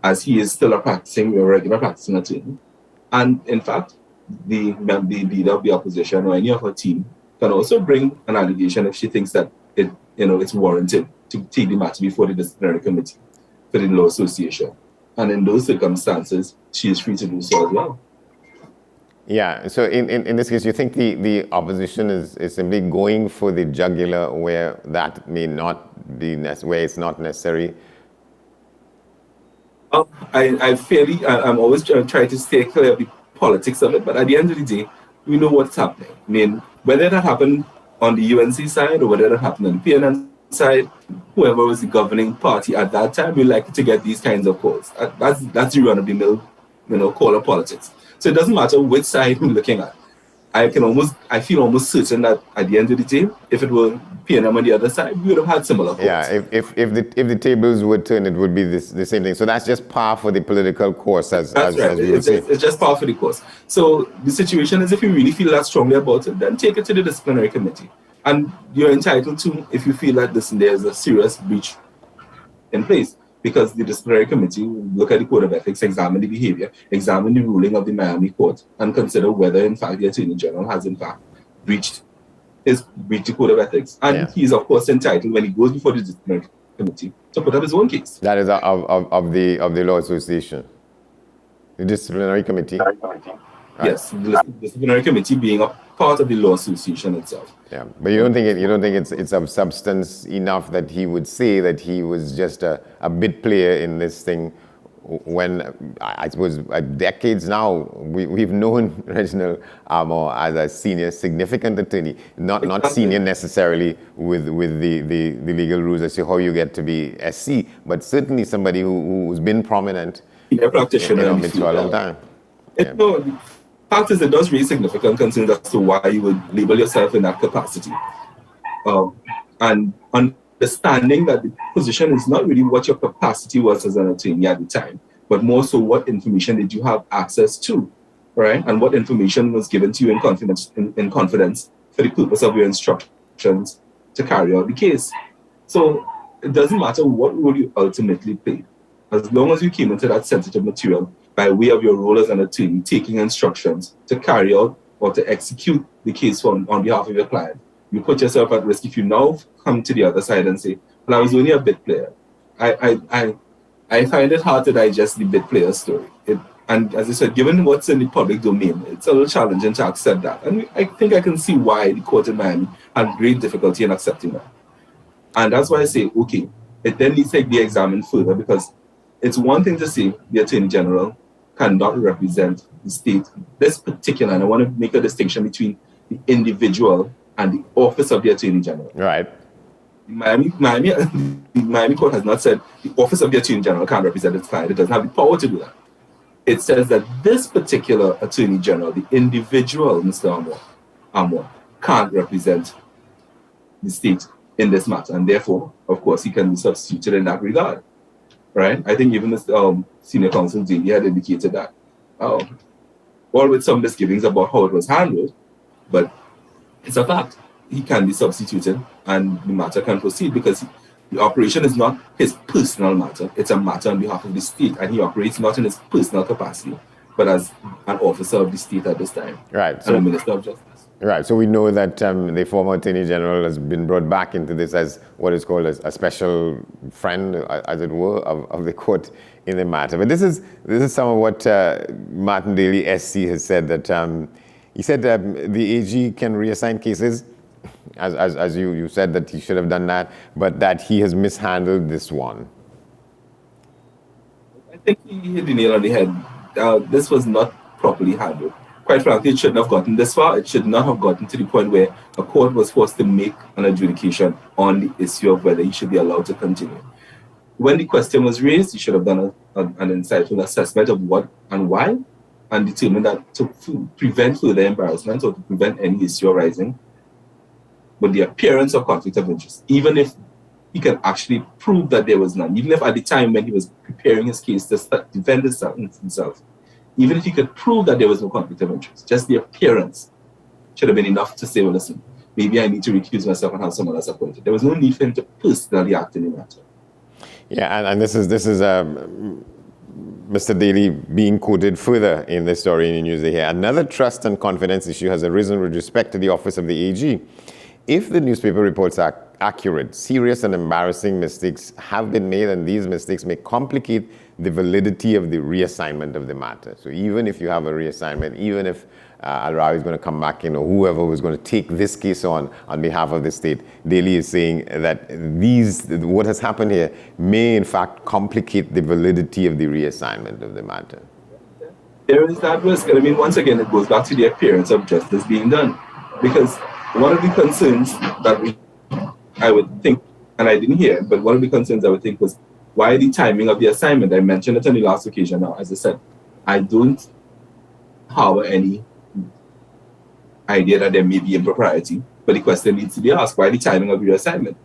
as he is still a regular practicing attorney. And in fact, the leader of the opposition or any of her team can also bring an allegation if she thinks that it's warranted to take the matter before the disciplinary committee for the Law Association. And in those circumstances, she is free to do so as well. Yeah, so in this case, you think the opposition is simply going for the jugular where that may not be where it's not necessary? I'm always trying to stay clear of the politics of it, but at the end of the day, we know what's happening. I mean, whether that happened on the UNC side or whether that happened on the PNM side, whoever was the governing party at that time, we like to get these kinds of calls. That's the run-of-the-mill, call of politics. So it doesn't matter which side we're looking at. I feel almost certain that at the end of the day, if it were PNM on the other side, we would have had similar calls. Yeah, if the tables would turn, it would be the same thing. So that's just par for the political course, as we would say. It's just par for the course. So the situation is, if you really feel that strongly about it, then take it to the disciplinary committee. And you're entitled to, if you feel that there's a serious breach in place, because the disciplinary committee will look at the code of ethics, examine the behavior, examine the ruling of the Miami court, and consider whether, in fact, the Attorney General has, in fact, breached the code of ethics. And he's, of course, entitled, when he goes before the disciplinary committee, to put up his own case. That is of the Law Association. The disciplinary committee. Yes, the disciplinary committee being a part of the Law Association itself. Yeah, but you don't think it's of substance enough that he would say that he was just a bit player in this thing, when I suppose decades now we've known Reginald Armour as a senior, significant attorney, not senior necessarily with the legal rules as to how you get to be SC, but certainly somebody who's been prominent a practitioner in for a long time. The fact is, it does raise significant concerns as to why you would label yourself in that capacity. And understanding that the position is not really what your capacity was as an attorney at the time, but more so what information did you have access to, right? And what information was given to you in confidence for the purpose of your instructions to carry out the case. So it doesn't matter what role you ultimately played. As long as you came into that sensitive material by way of your role as an attorney, taking instructions to carry out or to execute the case on behalf of your client, you put yourself at risk if you now come to the other side and say, well, I was only a bit player. I find it hard to digest the bit player story. And as I said, given what's in the public domain, it's a little challenging to accept that. And I think I can see why the court in Miami had great difficulty in accepting that. And that's why I say, okay, it then needs to be examined further, because it's one thing to say the Attorney General cannot represent the state. This particular, and I want to make a distinction between the individual and the office of the Attorney General. Right. The Miami court has not said the office of the Attorney General can't represent its client. It doesn't have the power to do that. It says that this particular Attorney General, the individual, Mr. Armour, can't represent the state in this matter. And therefore, of course, he can be substituted in that regard. Right? I think even the senior counsel Daly had indicated that. All with some misgivings about how it was handled, but it's a fact. He can be substituted and the matter can proceed, because the operation is not his personal matter. It's a matter on behalf of the state, and he operates not in his personal capacity, but as an officer of the state at this time. Right. So, and a Minister of Justice. Right, so we know that the former Attorney General has been brought back into this as what is called a special friend, as it were, of the court in the matter. But this is some of what Martin Daly, SC, has said, that he said the AG can reassign cases, as you said that he should have done that, but that he has mishandled this one. I think he hit the nail on the head. This was not properly handled. Quite frankly, it shouldn't have gotten this far. It should not have gotten to the point where a court was forced to make an adjudication on the issue of whether he should be allowed to continue. When the question was raised, he should have done an insightful assessment of what and why, and determined that to prevent further embarrassment or to prevent any issue arising with the appearance of conflict of interest, even if he can actually prove that there was none, even if at the time when he was preparing his case to defend himself, even if he could prove that there was no conflict of interest, just the appearance should have been enough to say, well, listen, maybe I need to recuse myself and have someone else appointed. There was no need for him to personally act in the matter. Yeah, and this is Mr. Daly being quoted further in this story in the news here. Another trust and confidence issue has arisen with respect to the office of the AG. If the newspaper reports are accurate, serious and embarrassing mistakes have been made, and these mistakes may complicate the validity of the reassignment of the matter. So even if you have a reassignment, even if Al-Rawi is going to come back in, or whoever was going to take this case on behalf of the state, Daly is saying that what has happened here may in fact complicate the validity of the reassignment of the matter. There is that risk. And I mean, once again, it goes back to the appearance of justice being done. Because one of the concerns that I would think, and I didn't hear, but one of the concerns I would think was, why the timing of the assignment? I mentioned it on the last occasion now. As I said, I don't harbor any idea that there may be impropriety, but the question needs to be asked, why the timing of your assignment?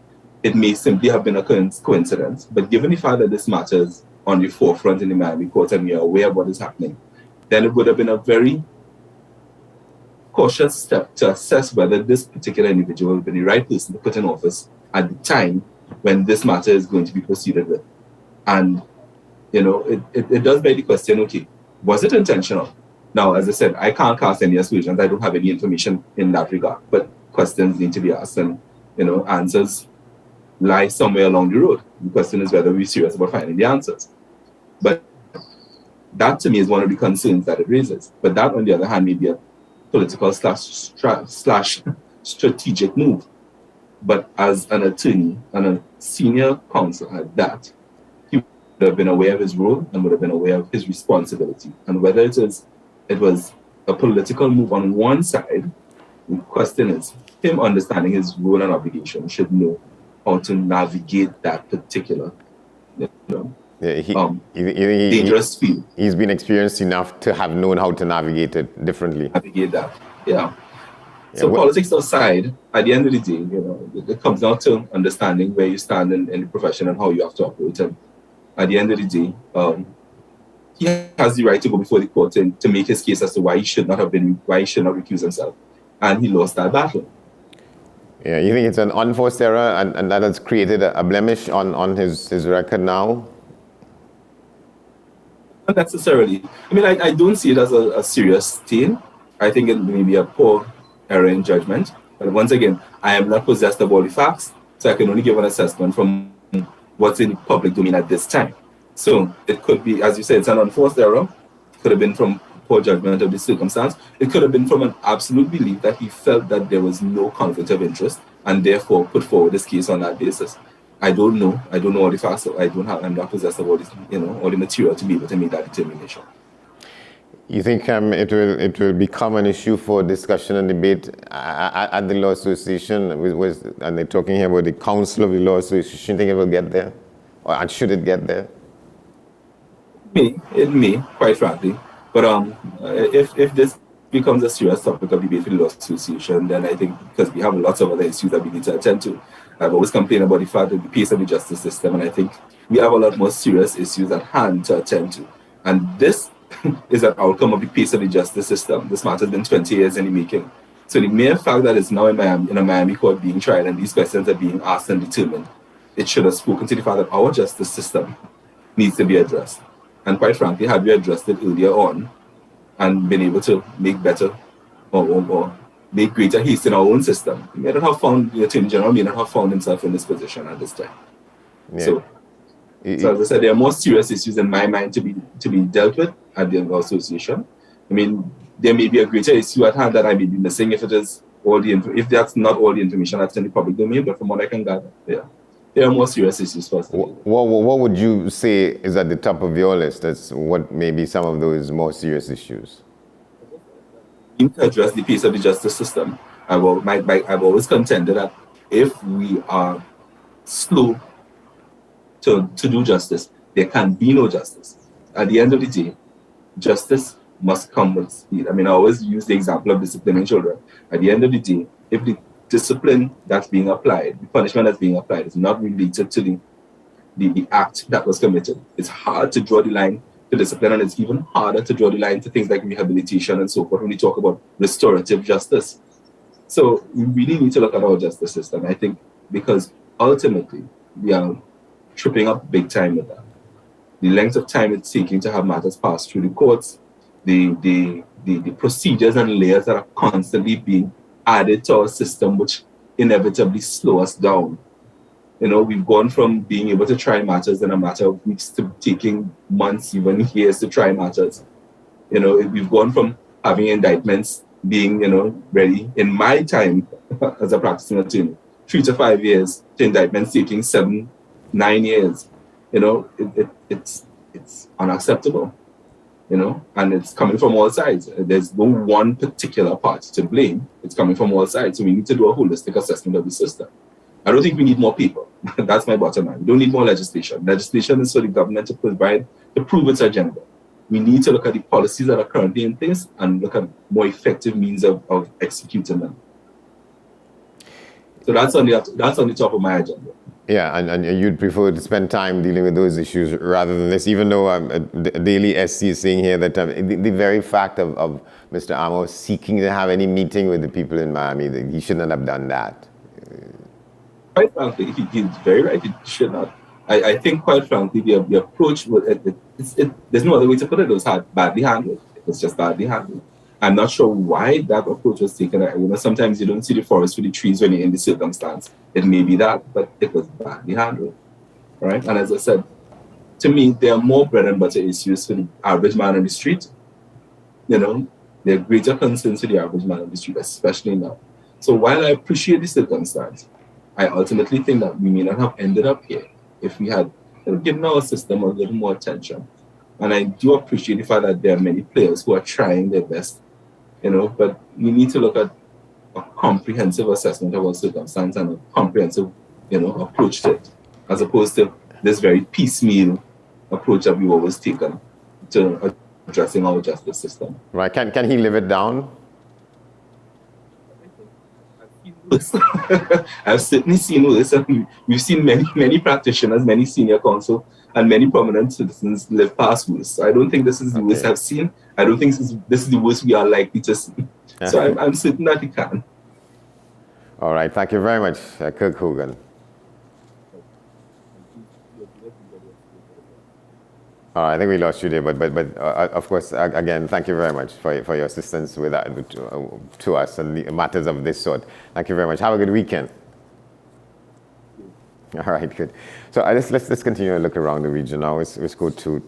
It may simply have been a coincidence, but given the fact that this matter is on the forefront in the Miami court and we are aware of what is happening, then it would have been a very cautious step to assess whether this particular individual would be the right person to put in office at the time when this matter is going to be proceeded with. And, you know, it does beg the question, okay, was it intentional? Now, as I said, I can't cast any aspersions. I don't have any information in that regard, but questions need to be asked and, you know, answers lie somewhere along the road. The question is whether we're serious about finding the answers. But that to me is one of the concerns that it raises. But that, on the other hand, may be a political slash strategic move. But as an attorney and a senior counsel at that, he would have been aware of his role and would have been aware of his responsibility. And whether it was a political move on one side, the question is, him understanding his role and obligation should know how to navigate that particular, you know, dangerous field. He's been experienced enough to have known how to navigate it differently. Navigate that, yeah. So politics aside, at the end of the day, you know, it comes down to understanding where you stand in the profession and how you have to operate. And at the end of the day, he has the right to go before the court and to make his case as to why he should not recuse himself. And he lost that battle. Yeah, you think it's an unforced error and that has created a blemish on his record now? Not necessarily. I mean, I don't see it as a serious stain. I think it may be a poor error in judgment. But once again, I am not possessed of all the facts, so I can only give an assessment from what's in the public domain at this time. So it could be, as you said, it's an unforced error. It could have been from poor judgment of the circumstance. It could have been from an absolute belief that he felt that there was no conflict of interest and therefore put forward this case on that basis. I don't know all the facts, so I'm not possessed of all this, you know, all the material to be able to make that determination. You think it will become an issue for discussion and debate at the Law Association? And they're talking here about the Council of the Law Association. You think it will get there? And should it get there? It may, quite frankly. But if this becomes a serious topic of debate for the Law Association, then I think, because we have lots of other issues that we need to attend to, I've always complained about the fact that the pace of the justice system, and I think we have a lot more serious issues at hand to attend to. And this is an outcome of the pace of the justice system. This matter has been 20 years in the making. So the mere fact that it's now in a Miami court being tried and these questions are being asked and determined, it should have spoken to the fact that our justice system needs to be addressed. And quite frankly, had we addressed it earlier on and been able to make better or make greater haste in our own system, we may not have found, the Attorney General may not have found himself in this position at this time. Yeah. So as I said, there are more serious issues in my mind to be dealt with at the Law Association. I mean, there may be a greater issue at hand that I may be missing if that's not all the information that's in the public domain, but from what I can gather, yeah. There are more serious issues for us. What would you say is at the top of your list as what may be some of those more serious issues? To address the pace of the justice system, I've always contended that if we are slow to do justice, there can be no justice. At the end of the day, justice must come with speed. I mean, I always use the example of disciplining children. At the end of the day, if the discipline that's being applied, the punishment that's being applied is not related to the act that was committed, it's hard to draw the line to discipline, and it's even harder to draw the line to things like rehabilitation and so forth when we talk about restorative justice. So we really need to look at our justice system, I think, because ultimately we are tripping up big time with that. The length of time it's taking to have matters passed through the courts, the procedures and layers that are constantly being added to our system, which inevitably slow us down. You know, we've gone from being able to try matters in a matter of weeks to taking months, even years to try matters. You know, we've gone from having indictments being, you know, ready in my time as a practicing attorney, 3 to 5 years, to indictments taking 7, 9 years. You know, it's unacceptable. You know, and it's coming from all sides. There's no one particular part to blame. It's coming from all sides. So we need to do a holistic assessment of the system. I don't think we need more people. That's my bottom line. We don't need more legislation. Legislation is for the government to prove its agenda. We need to look at the policies that are currently in place and look at more effective means of executing them. So that's on the top of my agenda. Yeah, and you'd prefer to spend time dealing with those issues rather than this, even though Daily SC is saying here that the very fact of Mr. Amos seeking to have any meeting with the people in Miami, that he shouldn't have done that. Quite frankly, he's very right. He should not. I think, quite frankly, the approach, there's no other way to put it. It was badly handled. It was just badly handled. I'm not sure why that approach was taken. You know, sometimes you don't see the forest for the trees when you're in the circumstance. It may be that, but it was badly handled, right? And as I said, to me, there are more bread and butter issues for the average man on the street. You know, there are greater concerns for the average man on the street, especially now. So while I appreciate the circumstance, I ultimately think that we may not have ended up here if we had given our system a little more attention. And I do appreciate the fact that there are many players who are trying their best, you know, but we need to look at a comprehensive assessment of our circumstance and a comprehensive, you know, approach to it, as opposed to this very piecemeal approach that we've always taken to addressing our justice system. Right? Can he live it down? I've certainly seen this, and we've seen many practitioners, many senior counsel, and many prominent citizens live past worse. So I don't think this is the worst I've seen. I don't think this is the worst we are likely to see. So I'm certain that he can. All right. Thank you very much, Kirk Hogan. I think we lost you there, but of course, again, thank you very much for your assistance with to us and the matters of this sort. Thank you very much. Have a good weekend. All right, good. So let's continue to look around the region now. Let's go to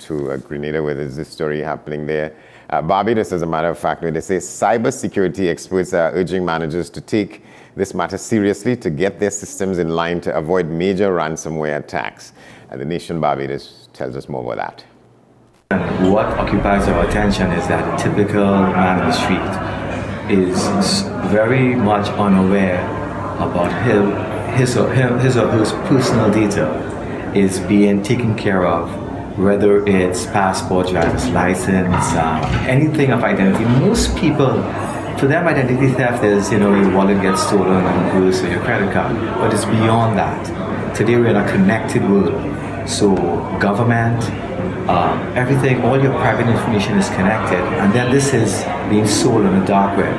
Grenada, where there's this story happening there. Barbados, as a matter of fact, where they say cybersecurity experts are urging managers to take this matter seriously to get their systems in line to avoid major ransomware attacks. The nation Barbados tells us more about that. What occupies our attention is that a typical man on the street is very much unaware about his or her personal data is being taken care of, whether it's passport, driver's license, anything of identity. Most people, to them, identity theft is, you know, your wallet gets stolen and goes to your credit card, but it's beyond that. Today we're in a connected world, so government, everything, all your private information is connected, and then this is being sold on the dark web,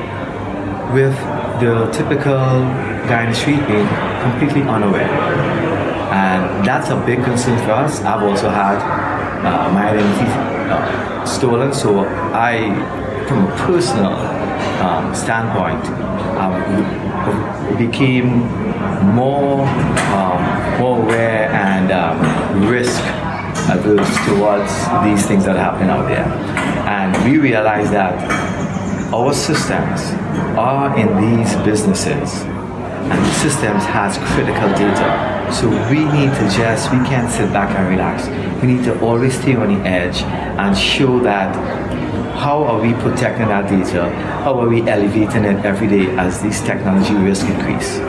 with the typical guy in the street being completely unaware. And that's a big concern for us. I've also had my identity stolen, so I, from a personal standpoint, became more aware and risk averse towards these things that happen out there. And we realize that our systems are in these businesses, and the systems has critical data. So we need to we can't sit back and relax. We need to always stay on the edge and show that how are we protecting our data? How are we elevating it every day as these technology risks increase?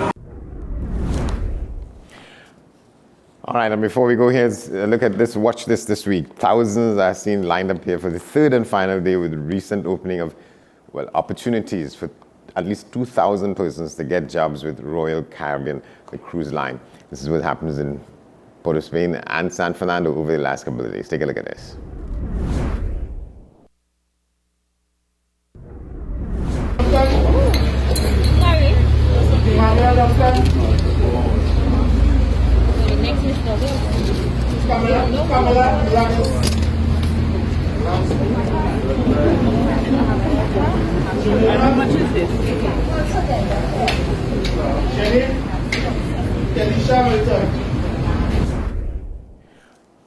All right, and before we go here, look at this, watch this week. Thousands are seen lined up here for the third and final day with the recent opening of, opportunities for at least 2,000 persons to get jobs with Royal Caribbean, the cruise line. This is what happens in Port of Spain and San Fernando over the last couple of days. Take a look at this. How much is this?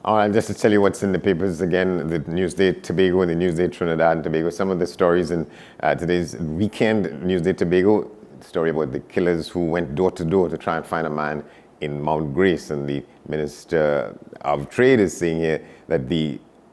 All right, just to tell you what's in the papers again, the Newsday Tobago and the Newsday Trinidad and Tobago, some of the stories in today's weekend Newsday Tobago, story about the killers who went door to door to try and find a man in Mount Grace. And the Minister of Trade is saying here that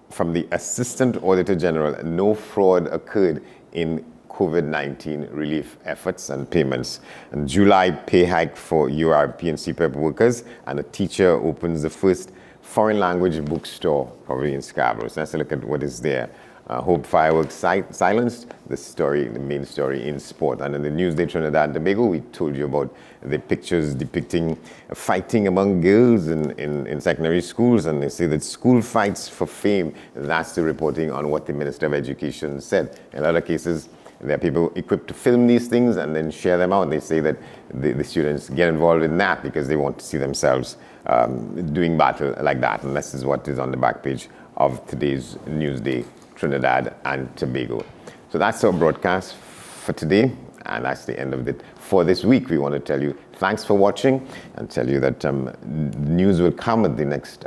from the Assistant Auditor General, no fraud occurred in COVID-19 relief efforts and payments. And July pay hike for URP and CPEP workers, and a teacher opens the first foreign language bookstore, probably in Scarborough. So let's look at what is there. Hope fireworks silenced, the main story in sport. And in the Newsday Trinidad and Tobago, we told you about the pictures depicting fighting among girls in secondary schools, and they say that school fights for fame. That's the reporting on what the Minister of Education said. In other cases, there are people equipped to film these things and then share them out. They say that the students get involved in that because they want to see themselves doing battle like that. And this is what is on the back page of today's Newsday Trinidad and Tobago. So that's our broadcast for today, and that's the end of it for this week. We want to tell you thanks for watching and tell you that news will come at the next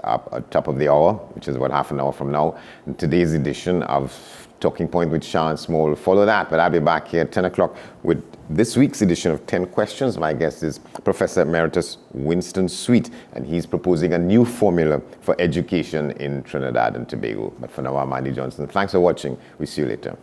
top of the hour, which is about half an hour from now. And today's edition of Talking Point with Sean Small will follow that, but I'll be back here at 10 o'clock with this week's edition of 10 Questions. My guest is Professor Emeritus Winston Sweet, and he's proposing a new formula for education in Trinidad and Tobago. But for now, I'm Andy Johnson. Thanks for watching. We'll see you later.